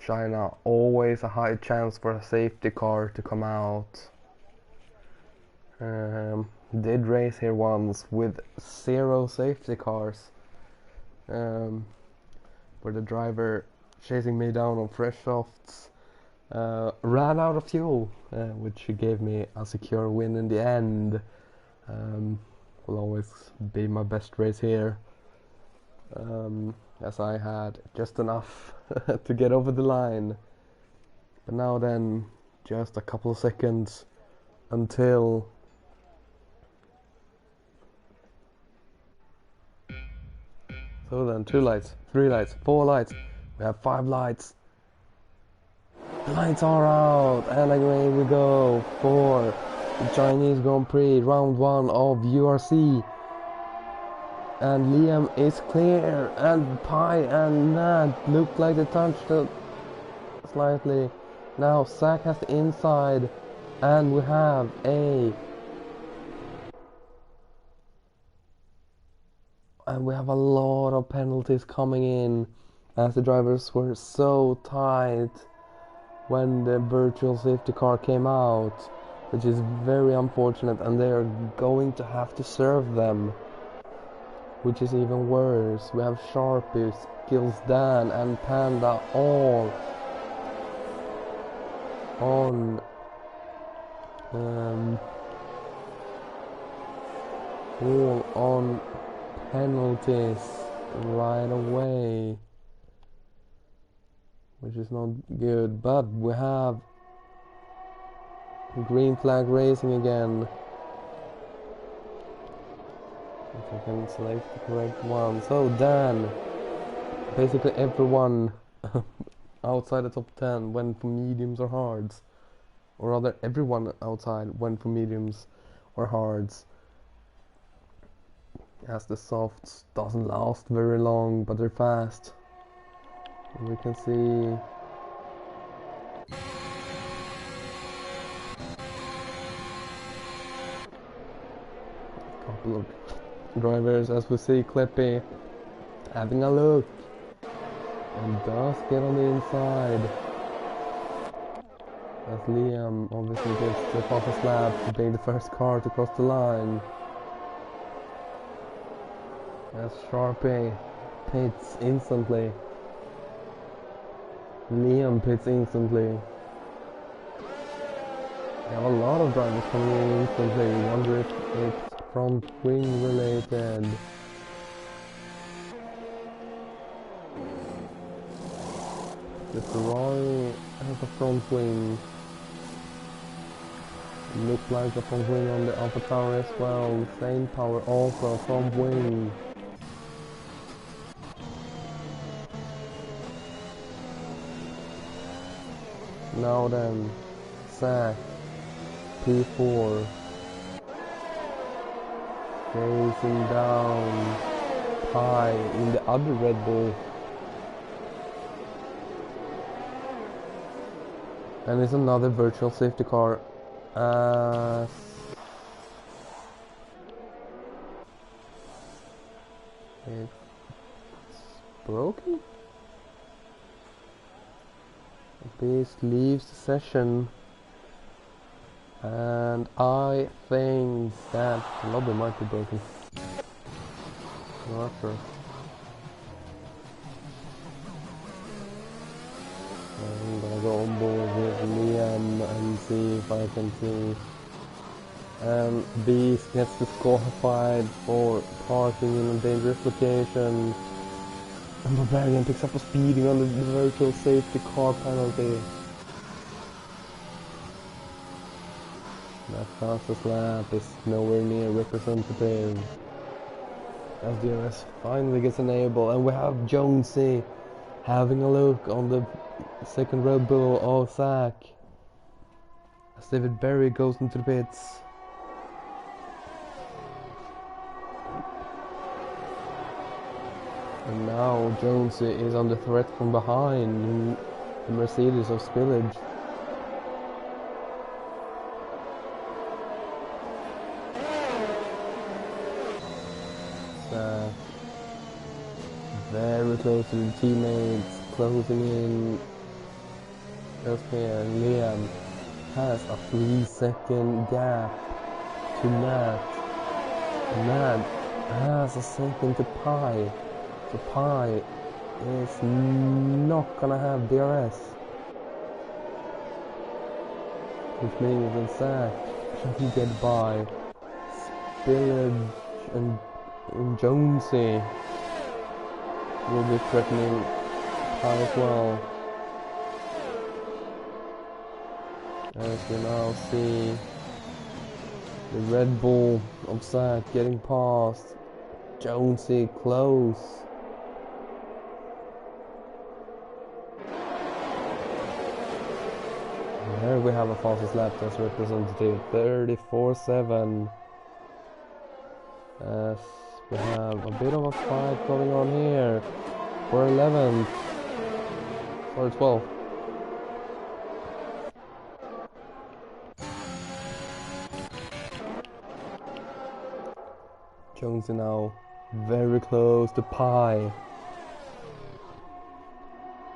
China, always a high chance for a safety car to come out. Did race here once with 0 safety cars, where the driver chasing me down on fresh softs ran out of fuel, which gave me a secure win in the end. Will always be my best race here. as I had just enough to get over the line. But now then, just a couple of seconds until so then 2 lights, 3 lights, 4 lights, we have 5 lights. The lights are out, and away we go for the Chinese Grand Prix round 1 of URC. And Liam is clear, and Pi and Nad look like they touched it slightly. Now Zach has the inside, and we have a lot of penalties coming in, as the drivers were so tight when the virtual safety car came out, which is very unfortunate, and they are going to have to serve them, which is even worse. We have Sharpie, Skills Dan and Panda all on penalties right away, which is not good. But we have green flag racing again. If I can select the correct one. So Dan, basically everyone outside the top 10 went for mediums or hards, or rather everyone outside went for mediums or hards, as the softs doesn't last very long, but they're fast. And we can see a couple of drivers, as we see Clippy having a look, and does get on the inside, as Liam obviously gets the fastest lap to being the first car to cross the line, as Sharpie pits instantly. Liam pits instantly. We have a lot of drivers coming in instantly. Wonder if it's front wing related. The Ferrari has a front wing. Look like a front wing on the Alpha Tower as well. Same power also front wing. Now then, Zach, P4, chasing down Pi in the other Red Bull. And it's another virtual safety car, as it's broken. Beast leaves the session, and I think that the lobby might be broken. I'm not sure. I'm gonna go on board with Liam and see if I can see. Beast gets disqualified for parking in a dangerous location. And Barbarian picks up a speeding on the virtual safety car penalty. That fastest lap is nowhere near representative, as DRS finally gets enabled, and we have Jonesy having a look on the second Red Bull of Zach, as David Berry goes into the pits. And now Jonesy is under threat from behind the Mercedes of Spillage. Very close to the teammates, closing in. Just here, Liam has a 3-second gap to Matt. Matt has a second to Pi. So Pi is not gonna have DRS, which means that Zach can get by Spillage and Jonesy. will be threatening Pi as well. As we now see the Red Bull of Zach getting past. Jonesy close. And here we have a fastest lap as representative, 34.7. As we have a bit of a fight going on here for 11th, or 12th. Jonesy now very close to Pi.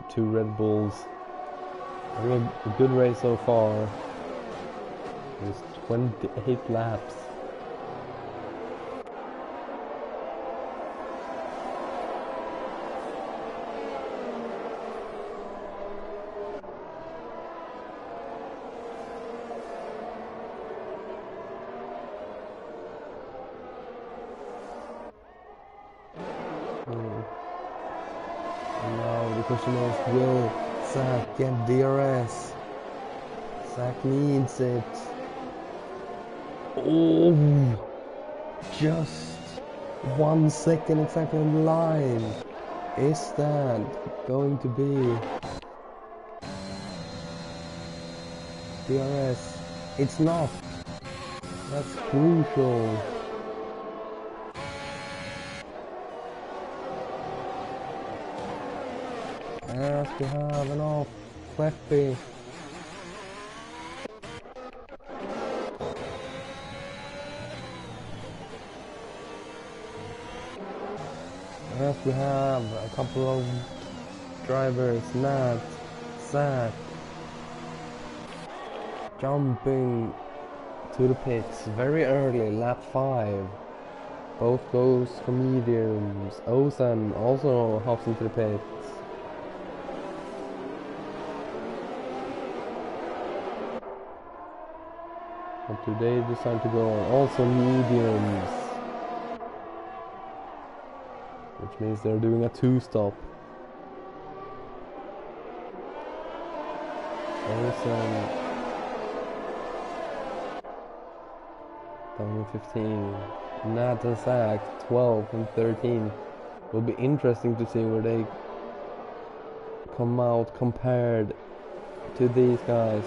Two Red Bulls. A good race so far. It's 28 laps. And now the question is, will Zach get DRS? Zach needs it. Oh, just 1 second exactly in line. Is that going to be DRS? It's not. That's crucial. As we have an off Cleffy. As we have a couple of drivers, Nat, Zach, jumping to the pits very early, lap 5. Both goes for mediums. Ozan also hops into the pits. But today they decide to go on also mediums, which means they're doing a 2-stop. Ozan down to 15. Nat and Zach 12 and 13. Will be interesting to see where they come out compared to these guys.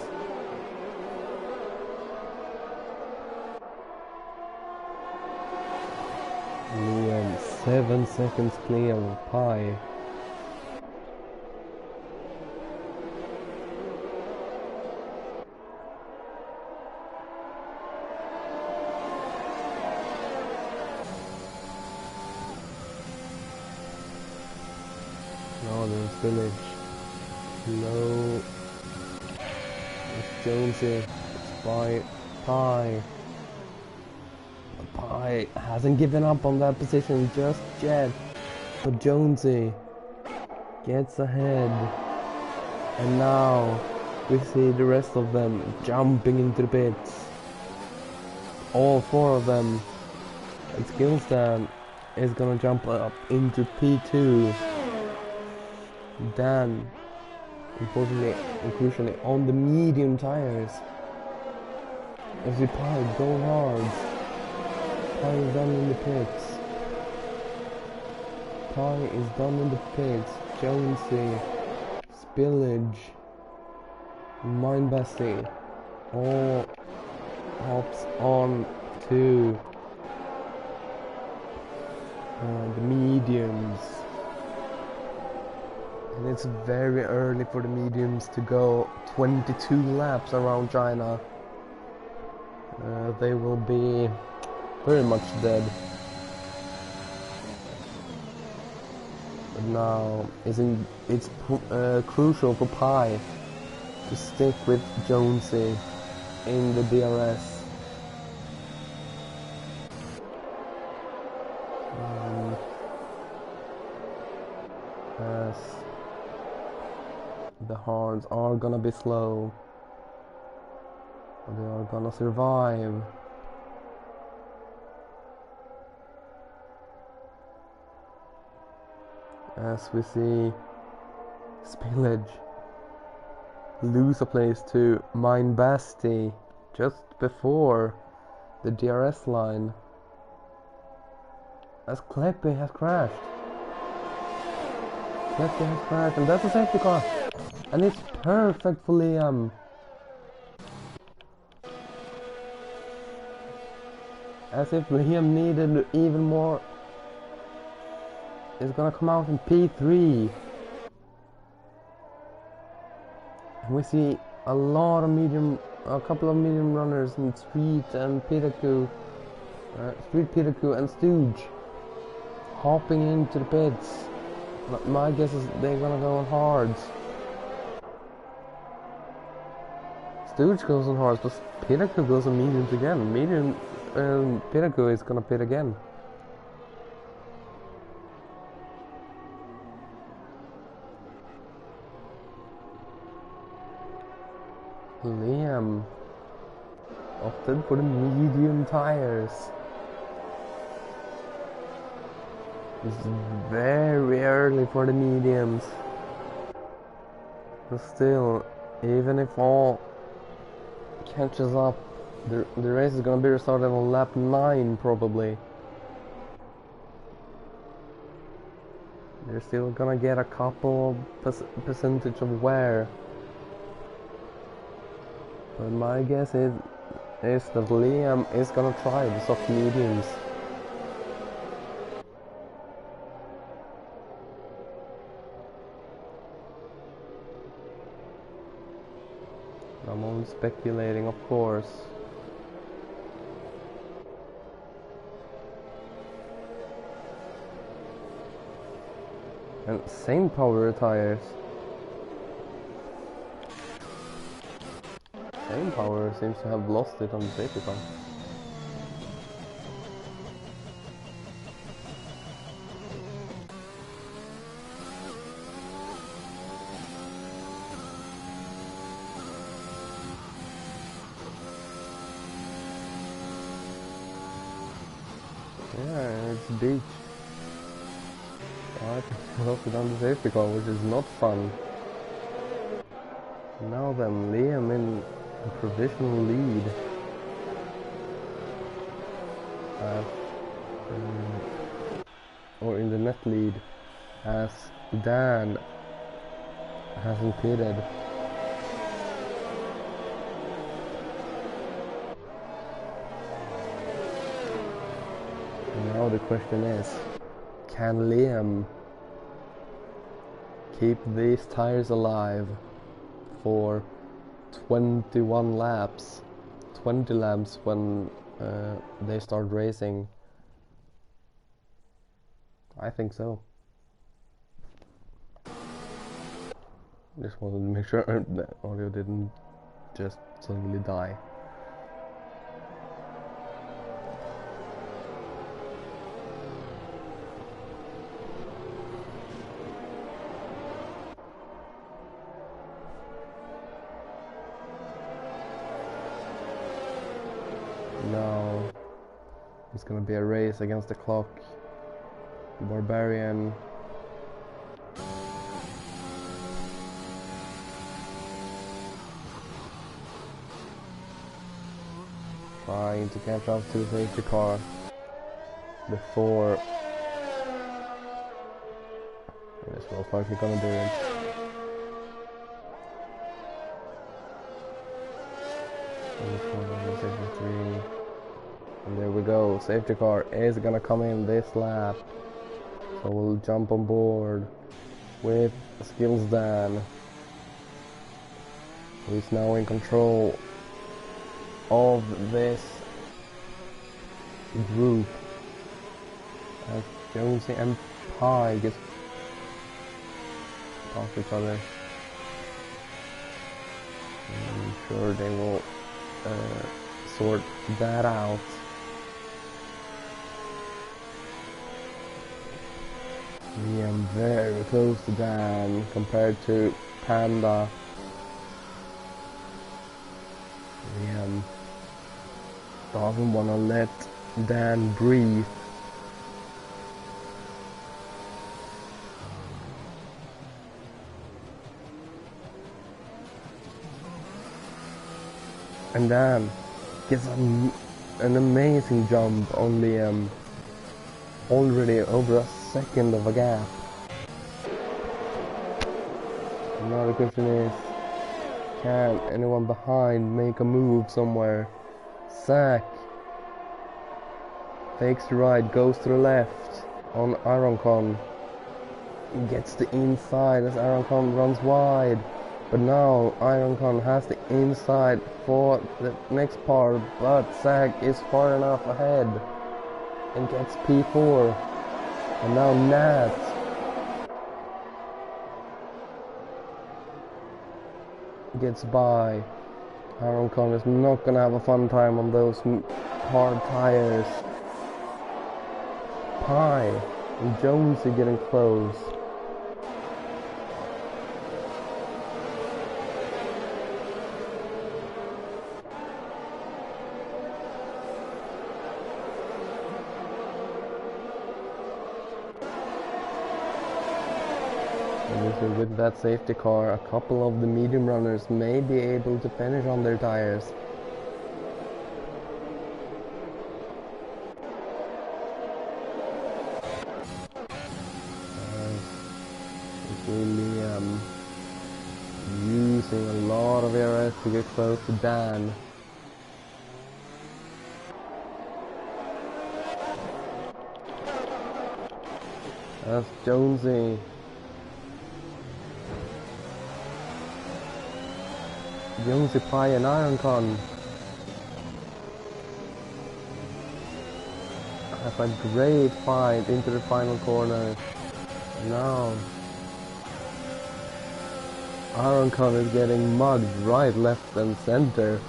Liam 7 seconds clear of Pi. Northern Village. Low. It's Jonesy. It's by Pi. Pi hasn't given up on that position just yet, but Jonesy gets ahead, and now we see the rest of them jumping into the pits. All 4 of them. And Skillstan is gonna jump up into P2. Dan, unfortunately and crucially, on the medium tires. As we Pi going hard. Pi is done in the pits. Pi is done in the pits. Jonesy, Spillage, Mindbasty, all hops on to the mediums. And it's very early for the mediums to go 22 laps around China. They will be very much dead. But now it's crucial for Pi to stick with Jonesy in the DRS. As the hards are gonna be slow, but they are gonna survive. as we see Spillage lose a place to Mine Basti just before the DRS line, as Kleppe has crashed. Kleppe has crashed, and that's a safety car, and it's perfect for Liam. As if Liam needed even more. It's gonna come out in P3. And we see a couple of medium runners in Street and Pitaku, Pitaku and Stooge hopping into the pits. My guess is they're gonna go on hards. Stooge goes on hards, but Pitaku goes on mediums again. Pitaku is gonna pit again. Liam opted for the medium tires. It's very early for the mediums. But still, even if all catches up, the race is gonna be restarted on lap 9 probably. They're still gonna get a couple of percentage of wear. But my guess is that Liam is gonna try the soft mediums. I'm only speculating, of course. And same power tires. Same power seems to have lost it on the safety car. Yeah, it's beach. I lost it on the safety car, which is not fun. Now then, Liam in a provisional lead. Or in the net lead, as Dan hasn't pitted. And now the question is, can Liam keep these tires alive for 21 laps, 20 laps when they start racing? I think so. Just wanted to make sure the audio didn't just suddenly die. Now it's gonna be a race against the clock. Barbarian trying to catch up to the safety car before it's most likely gonna do it. And there we go, safety car is gonna come in this lap. So we'll jump on board with Skills Dan, who is now in control of this group. As Jonesy and Pie get off each other. I'm sure they will sort that out. I am very close to Dan compared to Panda. Liam doesn't want to let Dan breathe. And then gets an amazing jump on Liam. Already over a second of a gap. Now the question is, can anyone behind make a move somewhere? Zach fakes the right, goes to the left on Ironcon. Gets the inside as Ironcon runs wide. But now Ironcon has the inside for the next part, but Zach is far enough ahead and gets P4. And now Nat gets by. Ironcon is not gonna have a fun time on those hard tires. Pie and Jonesy getting close. And with that safety car, a couple of the medium runners may be able to finish on their tires. Really using a lot of ARS to get close to Dan. That's Jonesy. Jonesy, Pie and Ironcon have a great fight into the final corner. Now Ironcon is getting mugged right, left and center.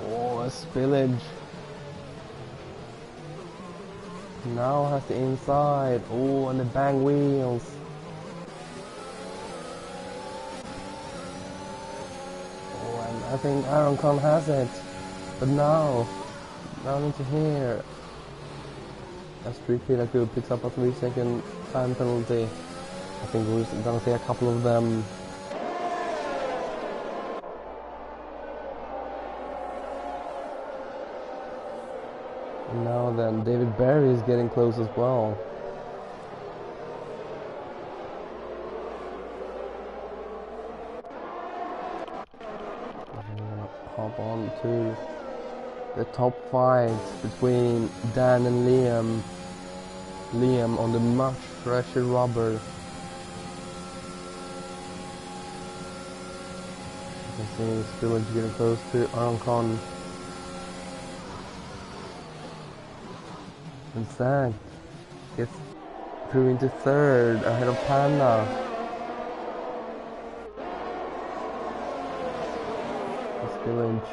Oh, a spillage. Now has the inside. Oh, and the bang wheels. Oh, and I think Ironcon has it. But now, down into here. As Street Leader picks up a 3-second time penalty. I think we're gonna see a couple of them. And now then, David Barry is getting close as well. I'm gonna hop on to the top fight between Dan and Liam. Liam on the much fresher rubber. You can see Spillage getting close to Ironcon. And Zach gets through into third ahead of Panda. Spillage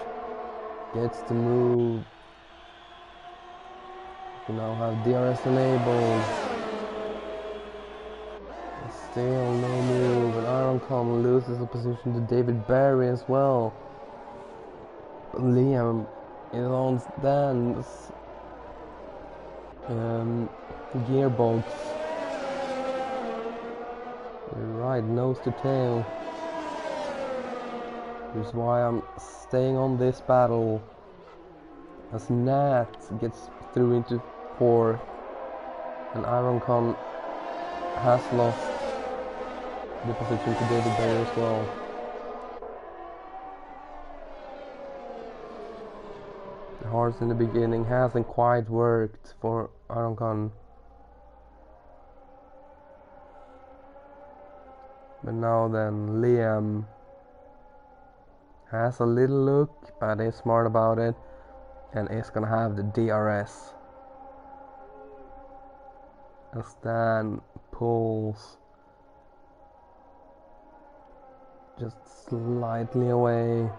gets to move. We now have DRS enabled. Still no move, and Ironcon loses the position to David Barry as well. Liam is on Dan's gearbox. Right, nose to tail. Which is why I'm staying on this battle. As Nat gets through into 4th, and Ironcon has lost the position to David Barry as well. The horse in the beginning hasn't quite worked for Ironcon. But now then, Liam has a little look, but is smart about it, and is gonna have the DRS. As Dan pulls just slightly away.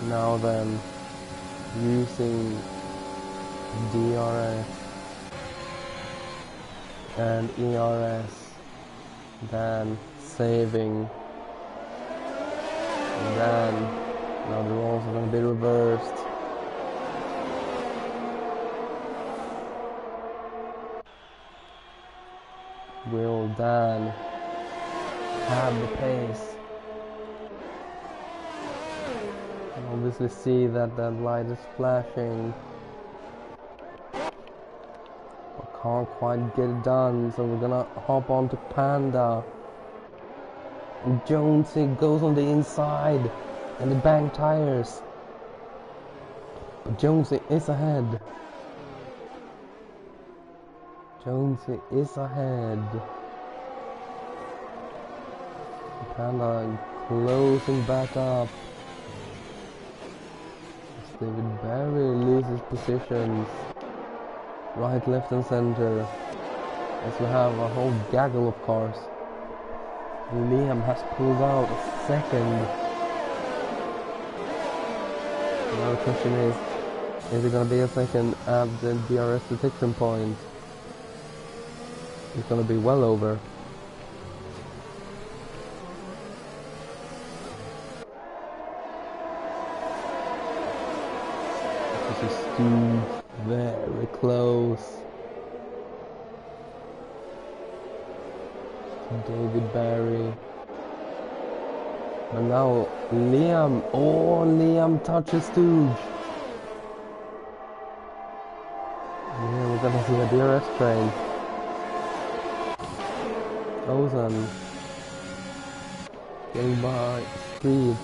Now then, using DRS and ERS, then saving, and then now the roles are going to be reversed. Will Dan have the pace. You obviously see that that light is flashing. But can't quite get it done, so we're gonna hop on to Panda. And Jonesy goes on the inside and the bank tires. But Jonesy is ahead. Jonesy is ahead. Panda closing back up. As David Barry loses positions. Right, left and center. As we have a whole gaggle of cars. Liam has pulled out a second. Now the question is it gonna be a second at the DRS detection point? It's gonna be well over. This is Stu, very close. David Barry. And now Liam. Oh, Liam touches Stooge. Yeah, we're gonna see a DRS train. Ozan getting by Speed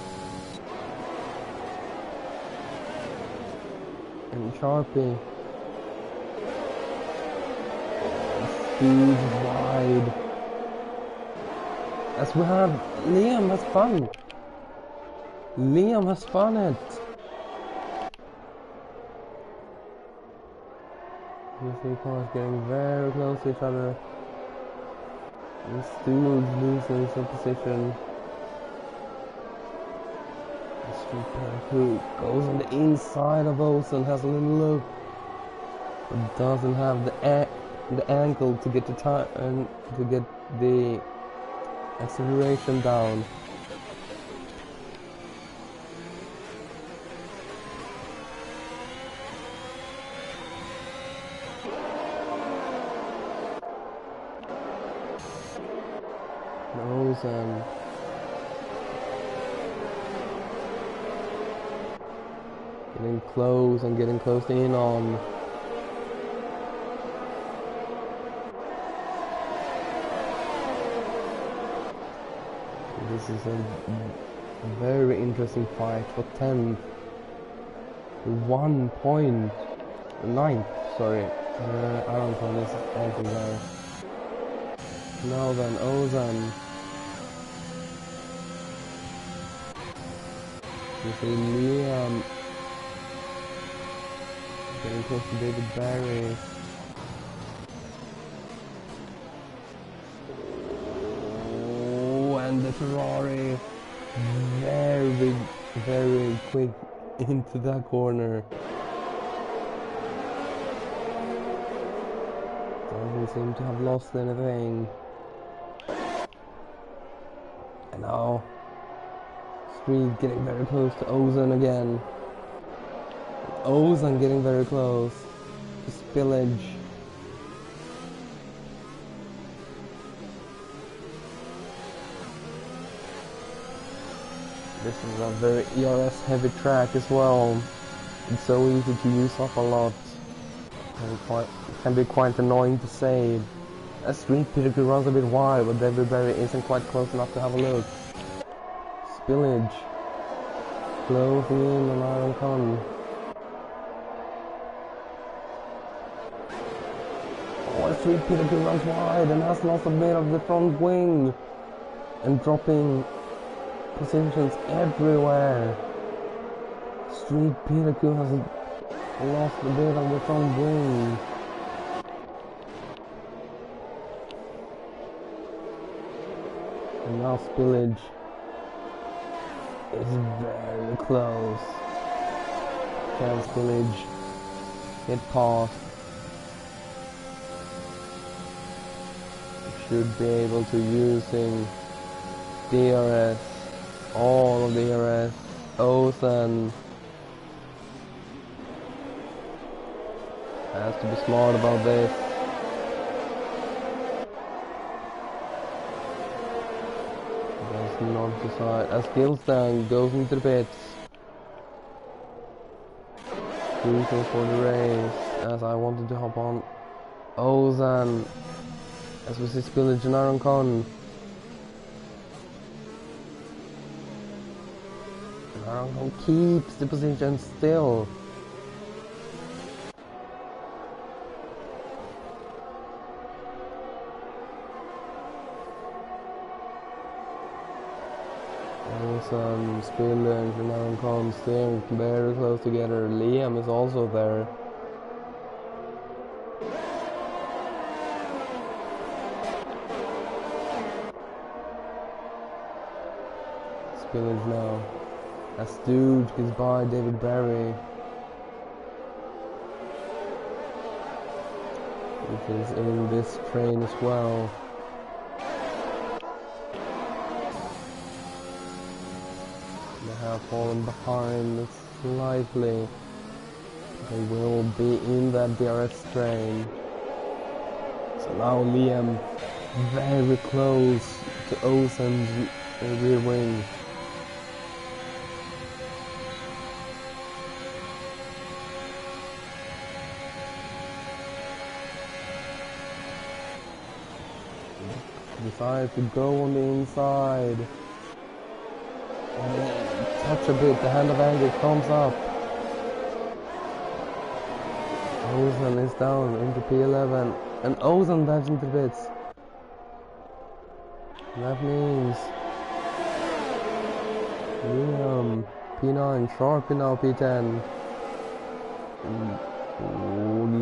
and Sharpie. Stooge wide. As we have Liam has fun. Liam has fun it. You see cars getting very close to each other. And Stooge losing some position. Street Paracoup goes on the inside of Olsen, has a little loop, but doesn't have the ankle to get the time and to get the acceleration down. Olsen getting close and getting close in on. This is a very interesting fight for 10th. 1 point. 9th, sorry. I don't know this is anything there. Now then, Ozan. You see Liam getting close to David Barry. Oh, and the Ferrari very, very quick into that corner. Doesn't seem to have lost anything. And now Street getting very close to Ozan again. Ozan getting very close to Spillage. This is a very ERS heavy track as well. It's so easy to use up a lot. And can be quite annoying to save. A Street Paracoup runs a bit wide, but David Barry isn't quite close enough to have a look. Spillage closing in on Iron Con. Oh, Street Paracoup runs wide and has lost a bit of the front wing and dropping positions everywhere. Street Paracoup has lost a bit of the front wing. And now Spillage is very close. Can Spillage get past? Should be able to using DRS, all of DRS, Ozan has to be smart about this. not decide. As Gilstan goes into the pits. Crucial for the race, as I wanted to hop on Ozan, as we see spillage in Aaron Con. Aaron Con keeps the position still. Ozan, spillage and Aaron Con still very close together. Liam is also there. Spillage now. As Stooge is by David Barry, which is in this train as well. They have fallen behind slightly. They will be in that DRS train. So now Liam very close to Ozan's rear wing. Decides to go on the inside. Touch a bit, the hand of anger comes up. Ozan is down into P11 and Ozan dives into bits. That means Liam P9, Sharpie now P10.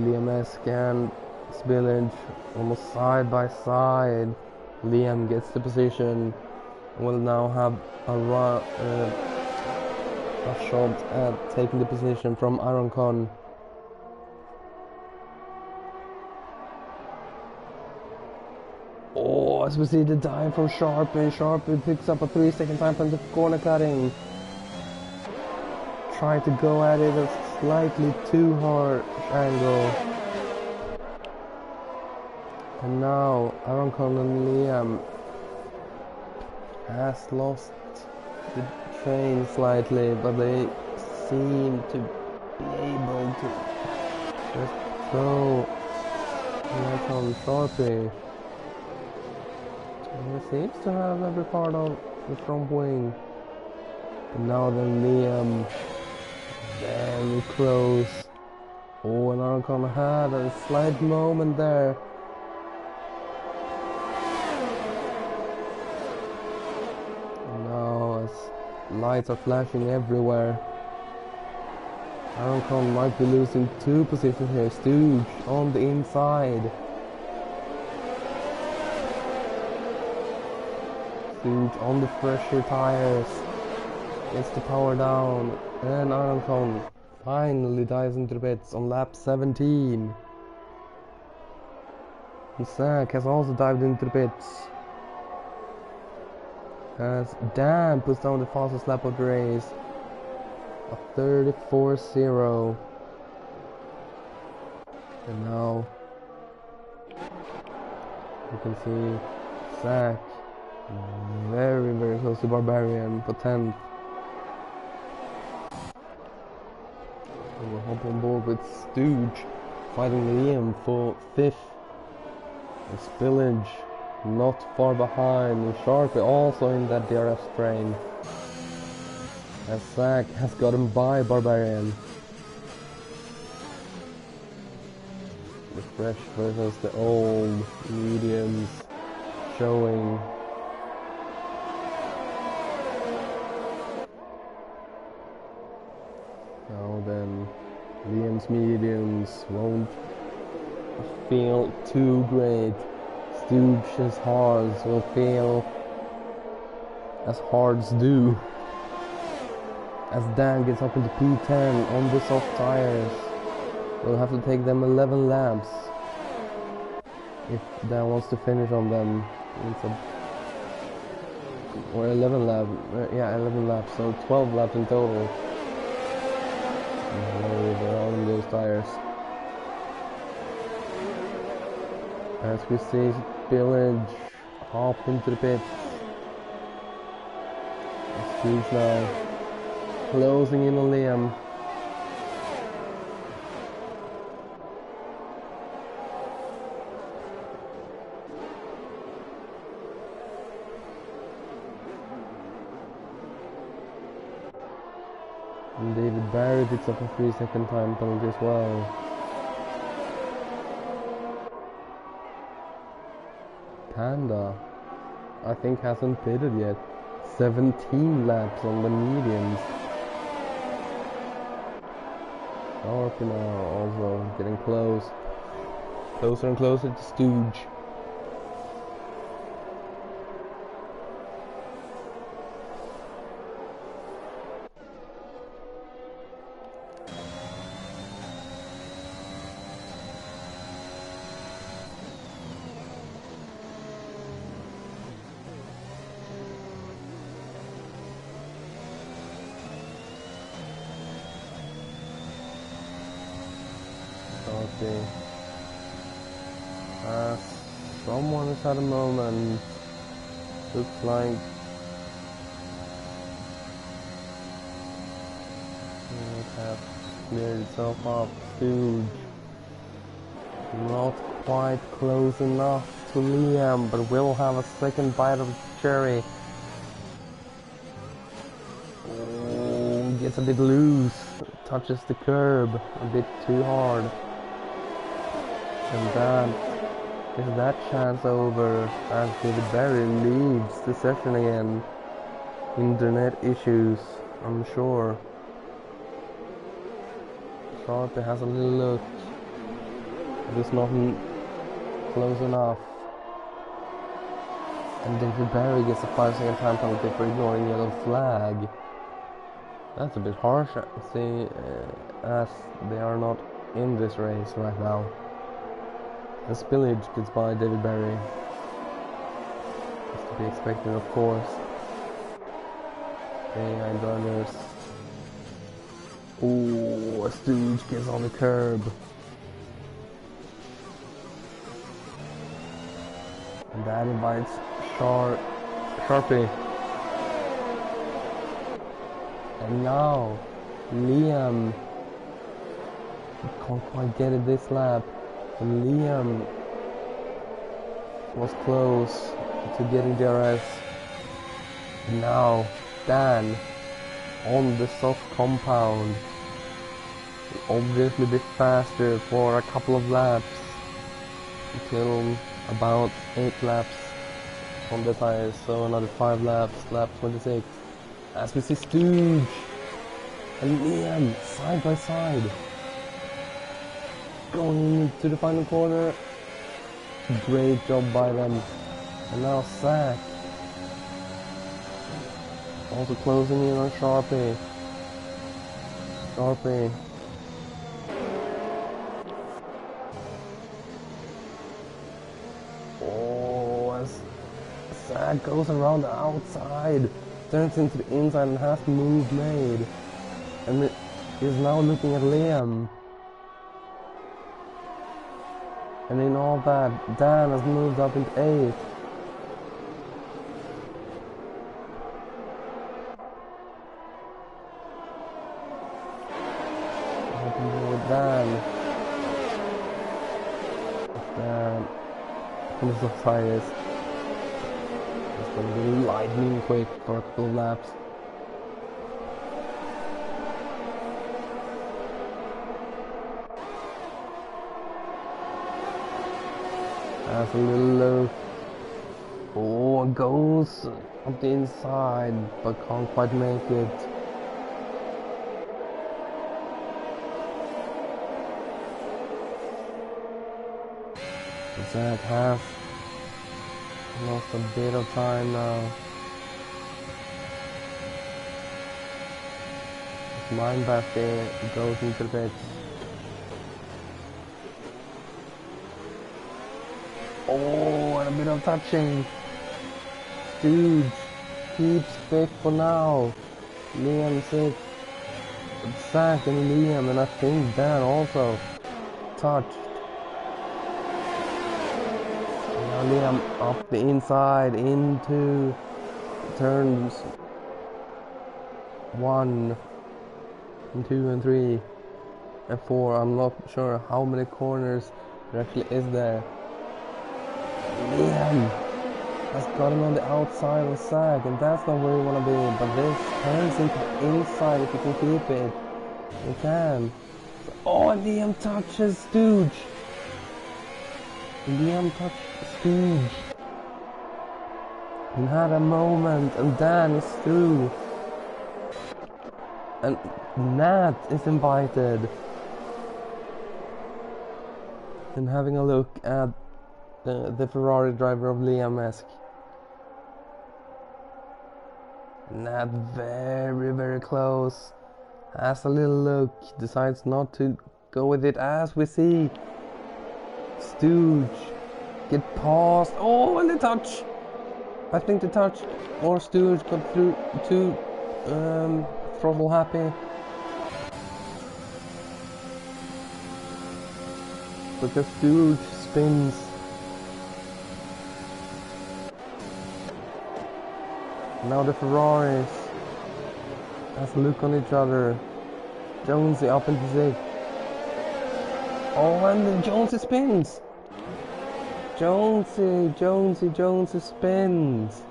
Liam S and Spillage almost side by side. Liam gets the position. Will now have a shot at taking the position from Aaron Con. Oh, as we see the dive from Sharpie. Sharpie picks up a 3-second time from the corner cutting. Try to go at it a slightly too hard angle. And now Aaron Con and Liam has lost the train slightly, but they seem to be able to just throw that on Sharpie. He seems to have every part of the front wing. But now then Liam very close. Oh, and Aaron Con had a slight moment there. Lights are flashing everywhere. Aaron Con might be losing 2 positions here. Stooge on the inside. Stooge on the fresher tires. Gets the power down. And Aaron Con finally dives into the pits on lap 17. And Zach has also dived into the pits. As Dan puts down the fastest lap of the race, a 34.0. And now you can see Zach very, very close to Barbarian for 10th. And we'll hop on board with Stooge fighting Liam for 5th. And Spillage not far behind, and Sharpie also in that DRS train. As Zach has gotten by Barbarian. The fresh versus the old mediums showing. Now then, Liam's mediums won't feel too great. Stooge's hards will feel as hards do. As Dan gets up into P10 on the soft tires, we'll have to take them 11 laps if Dan wants to finish on them. Or 11 laps, yeah, 11 laps, so 12 laps in total. They're on those tires. As we see Spillage hop into the pits. Stooge now. Closing in on Liam. And David Barry picks up a 3-second time penalty as well. Panda, I think, hasn't pitted yet. 17 laps on the mediums. Sharpie now also getting close. Closer and closer to Stooge. Someone has had a moment. Looks like it has cleared itself up. Dude, not quite close enough to Liam, but will have a second bite of the cherry. Oh, gets a bit loose. Touches the curb a bit too hard. And is that chance over as David Barry leaves the session again? Internet issues, I'm sure. Sharpie has a little look. It is not close enough. And David Barry gets a 5-second time penalty for ignoring yellow flag. That's a bit harsh, see, as they are not in this race right now. The spillage gets by David Barry. It's to be expected, of course. AI drivers. Ooh, a Stooge gets on the curb. And that invites Sharpie. And now, Liam can't quite get it this lap. And Liam was close to getting DRS. Now, Dan on the soft compound. Obviously a bit faster for a couple of laps. Until about 8 laps on the tires. So another 5 laps, lap 26. As we see Stooge and Liam side by side. Going into the final corner. Great job by them. And now Zach. Also closing in on Sharpie. Oh, as Zach goes around the outside. Turns into the inside and has the move made. And is now looking at Liam. And in all that, Dan has moved up into 8th. What can do with Dan? Dan on the soft tires. It's going to be lightning quick for a couple of laps. Has a little low. Oh, goes up the inside, but can't quite make it. Zach has lost a bit of time now. His mind back there goes into the pits. Oh, and a bit of touching. Stooge keeps 5th for now. Liam 6th. Zach and Liam, and I think Dan also touched. And now Liam up the inside into turns 1 and 2 and 3 and 4. I'm not sure how many corners there actually is there. Liam has got him on the outside of Zach, and that's not where you want to be, but this turns into inside if you can keep it. You can. Oh, Liam touches Stooge. Liam touched Stooge. He had a moment, and Dan is through. And Nat is invited. And having a look at the Ferrari driver of Liam-esque. Nat very, very close. Has a little look. Decides not to go with it, as we see Stooge get past. Oh, and the touch. I think the touch. Or Stooge got through to throttle happy. Because Stooge spins. Now the Ferraris has a look on each other. Jonesy up into sixth. Oh, and then Jonesy spins. Jonesy spins.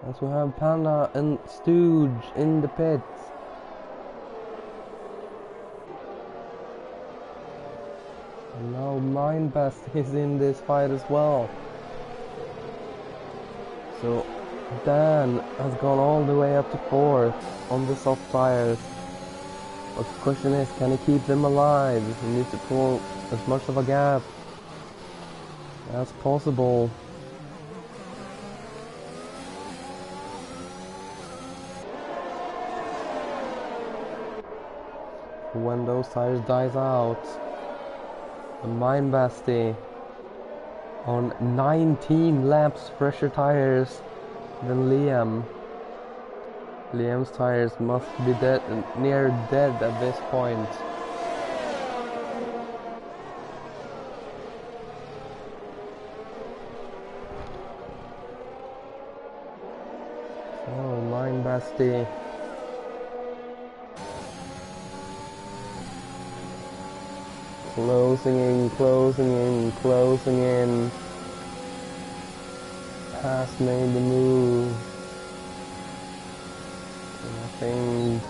As we have Panda and Stooge in the pits. And now Mindbest is in this fight as well. So Dan has gone all the way up to 4th on the soft tires. But the question is, can he keep them alive? He needs to pull as much of a gap as possible. When those tires dies out, the Mindbestie on 19 laps fresher tires than Liam. Liam's tires must be near dead at this point. So Mindbestie closing in. Has made the move. And I think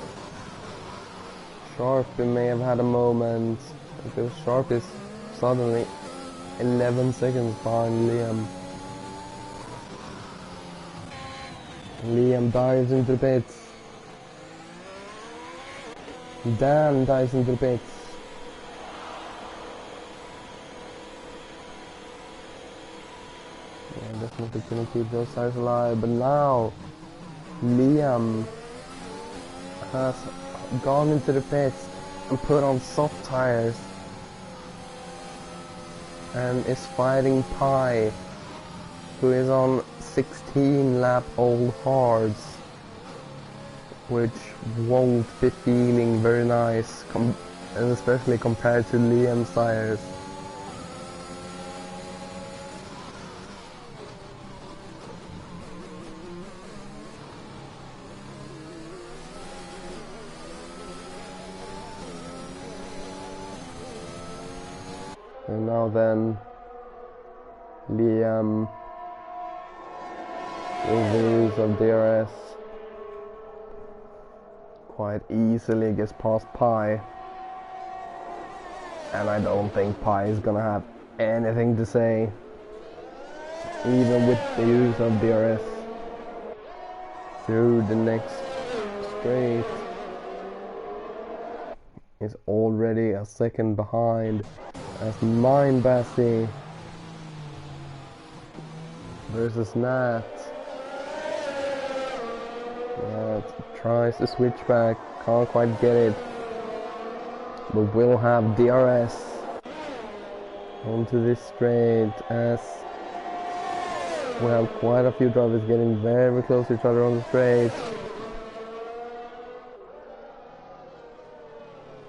Sharpie may have had a moment, because Sharp is suddenly 11 seconds behind Liam. Liam dives into the pits. Dan dives into the pits. Definitely gonna keep those tires alive, but now Liam has gone into the pits and put on soft tires and is fighting Pi, who is on 16 lap old hards, which won't be feeling very nice, and especially compared to Liam's tires. And now then, Liam, with the use of DRS, quite easily gets past Pi. And I don't think Pi is gonna have anything to say, even with the use of DRS. Through the next straight is already a second behind. As Mindbestie versus Nat. Nat tries to switch back, can't quite get it, but will have DRS onto this straight, as we have quite a few drivers getting very close to each other on the straight.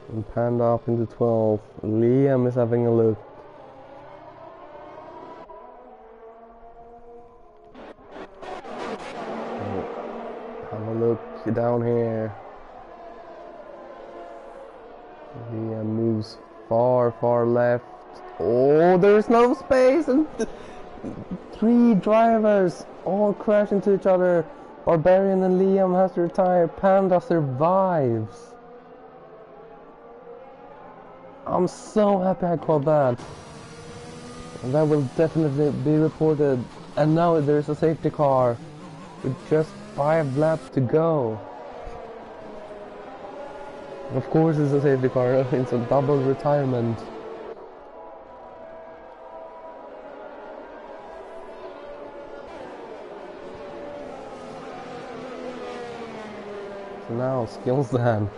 And Panda up into 12th. Liam is having a look. down here. Liam moves far left. Oh, there's no space, and three drivers all crash into each other. Barbarian and Liam has to retire. Panda survives. I'm so happy I caught that. And that will definitely be reported. And now there's a safety car with just 5 laps to go. Of course it's a safety car, it's a double retirement. So now Skillsdan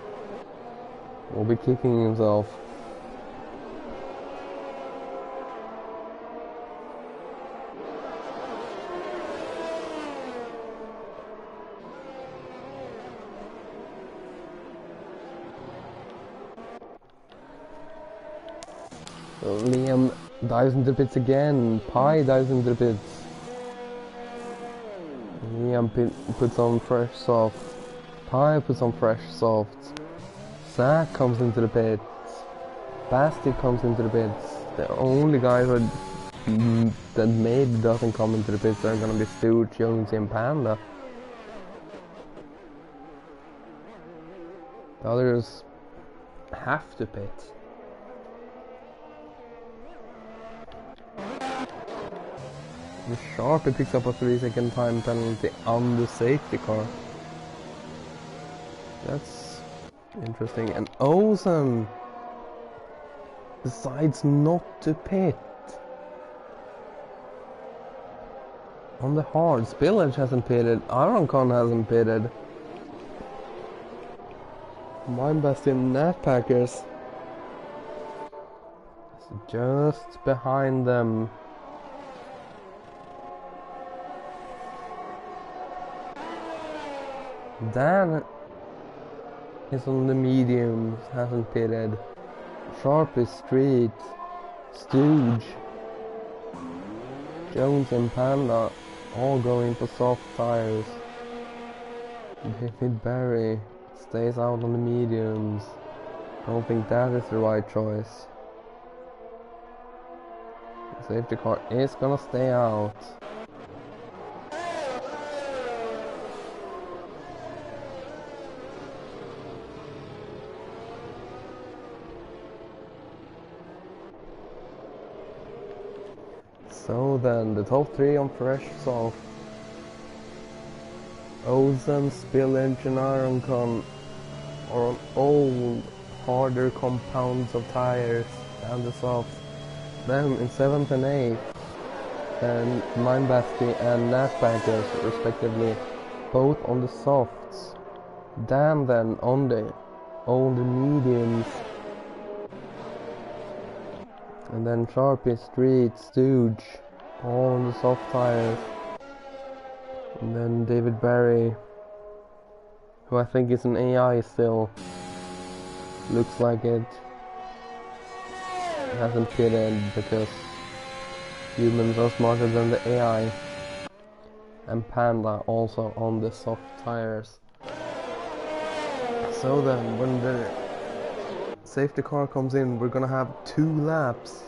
will be kicking himself. So Liam dives into the pits again. Pi dives into the pits. Liam puts on fresh soft. Pi puts on fresh soft. Zach comes into the pits. Basti comes into the pits. The only guys that maybe doesn't come into the pits are gonna be Stuart, Jones, and Panda. The others have to pit. Sharpie picks up a 3-second time penalty on the safety car. That's interesting. And Ozan decides not to pit. On the hard, Spillage hasn't pitted. Ironcon hasn't pitted. Mindbastion Natpackers is just behind them. Dan is on the mediums, hasn't pitted. Sharp is street. Stooge, Jones and Panda all going for soft tires. David Barry stays out on the mediums. I don't think that is the right choice. The safety car is gonna stay out. So then, the top 3 on fresh soft. Ozan, Spillage and Ironcon are on old, harder compounds of tires and the soft. Then in 7th and 8th, and Mindbasty and Natbankers respectively, both on the softs. Dan then on the mediums. And then Sharpie, Street, Stooge, all on the soft tires. And then David Barry, who I think is an AI still, looks like it, hasn't pitted because humans are smarter than the AI. And Panda also on the soft tires. So then, when the safety car comes in, we're gonna have 2 laps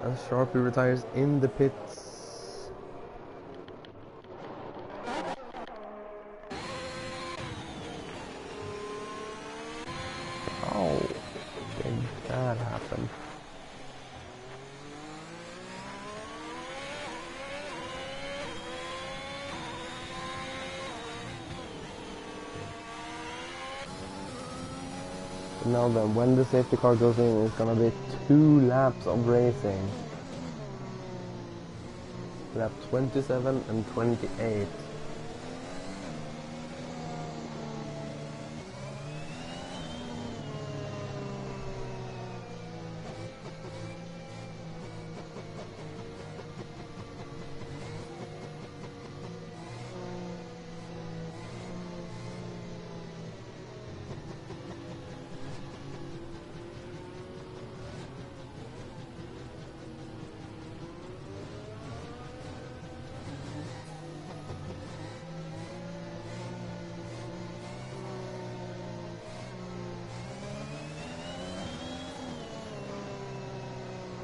as Sharpie retires in the pits. How did that happen? Now then, when the safety car goes in, it's gonna be 2 laps of racing. Lap 27 and 28.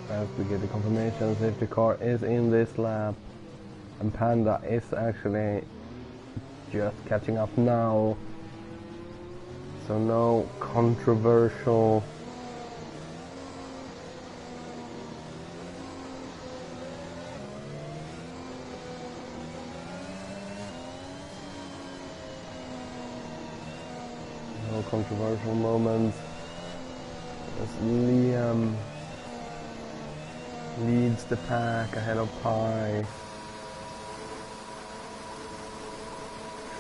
As we get the confirmation, safety car is in this lap, and Panda is actually just catching up now, so no controversial moments as Liam leads the pack ahead of Pi,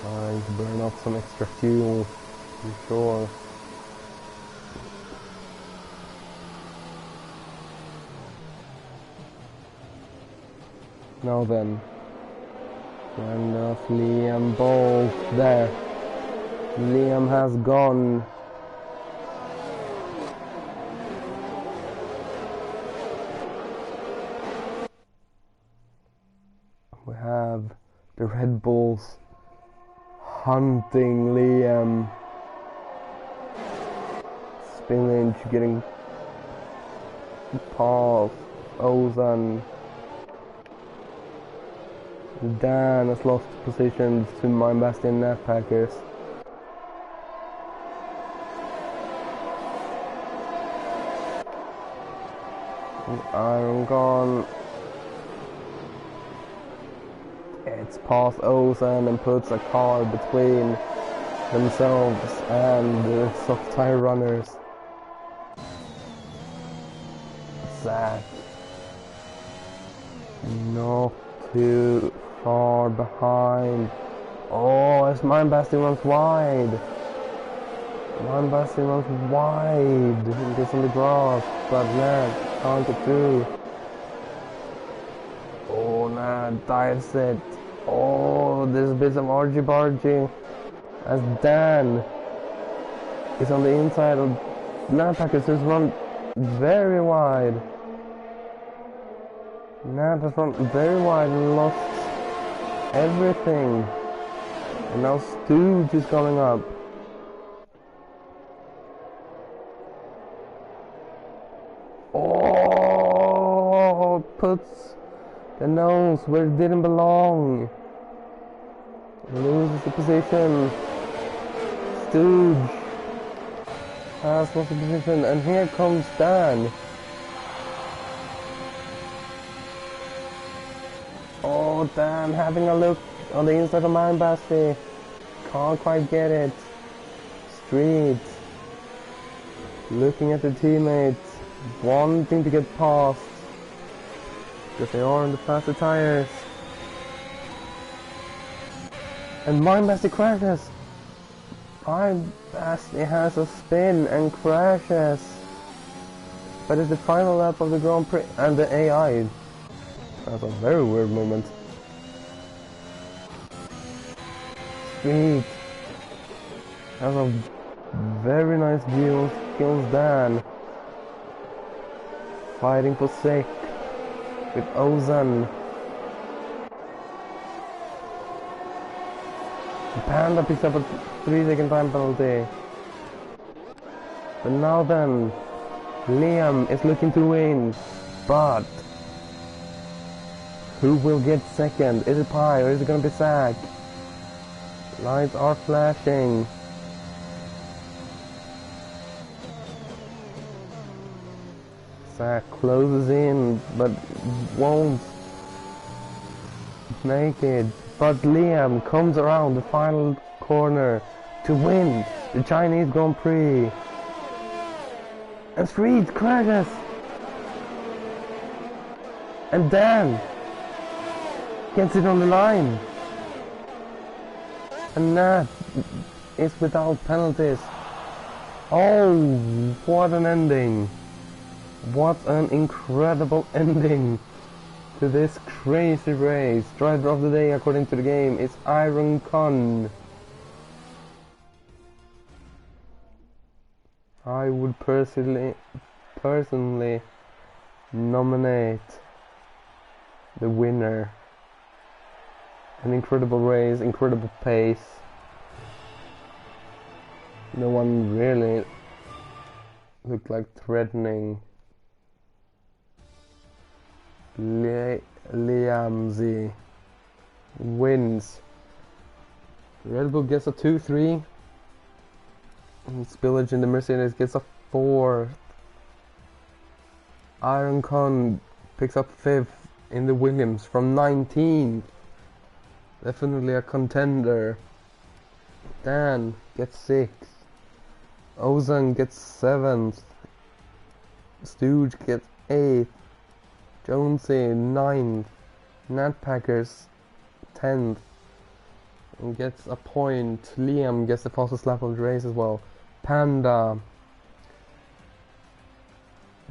trying to burn off some extra fuel, I'm sure. Now then, and Liam both there. Liam has gone. We have the Red Bulls hunting Liam. Spillage getting past Ozan. Dan has lost positions to Mine Bastion Netpackers. Iron gone. It's past Ozan and puts a car between themselves and the soft tire runners. Zach, not too far behind. Oh, as Mine Bastion runs wide. Mine Bastion runs wide. He gets on the grass, but Ned can't get through. Oh, Ned dives it. Oh, there's a bit of argy-bargy as Dan is on the inside of Netpackers, who's run very wide. Nat has run very wide and lost everything. And now Stooge is coming up. Oh, puts the nose where it didn't belong. Loses the position. Stooge has lost the position, and here comes Dan. Oh, Dan having a look on the inside of Mine Bastion. Can't quite get it. Street looking at the teammates, wanting to get past because they are on the faster tires. And Mine Bastion crashes. Mine Bastion has a spin and crashes. But it's the final lap of the Grand Prix, and the AI. That's a very weird moment. Street has a very nice view. Kills Dan. Fighting for sec with Ozan. Panda picks up a 3-second time penalty. But now then, Liam is looking to win, but who will get second? Is it Pi or is it gonna be Zach? Lights are flashing. Zach closes in, but won't make it. But Liam comes around the final corner to win the Chinese Grand Prix. And Street crashes. And Dan gets it on the line. And Nat is without penalties. Oh, what an ending. What an incredible ending to this crazy race. Driver of the day according to the game is Iron Con. I would personally nominate the winner. An incredible race, incredible pace. No one really looked like threatening Liam Z wins. Red Bull gets a 2-3. Spillage in the Mercedes gets a 4th. Iron Con picks up 5th in the Williams from 19th. Definitely a contender. Dan gets 6th. Ozan gets 7th. Stooge gets 8th. Jonesy 9th. Nat Packers 10th. And gets a point. Liam gets the fastest lap of the race as well. Panda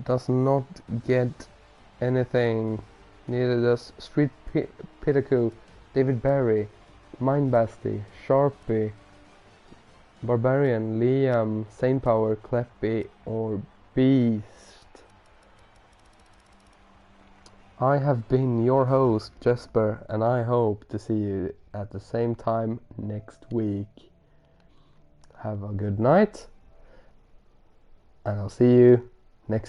does not get anything. Neither does Street Pitaku, David Barry, Mindbasty, Sharpie, Barbarian, Liam, Saint Power, Cleffy, or Beast. I have been your host, Jesper, and I hope to see you at the same time next week. Have a good night, and I'll see you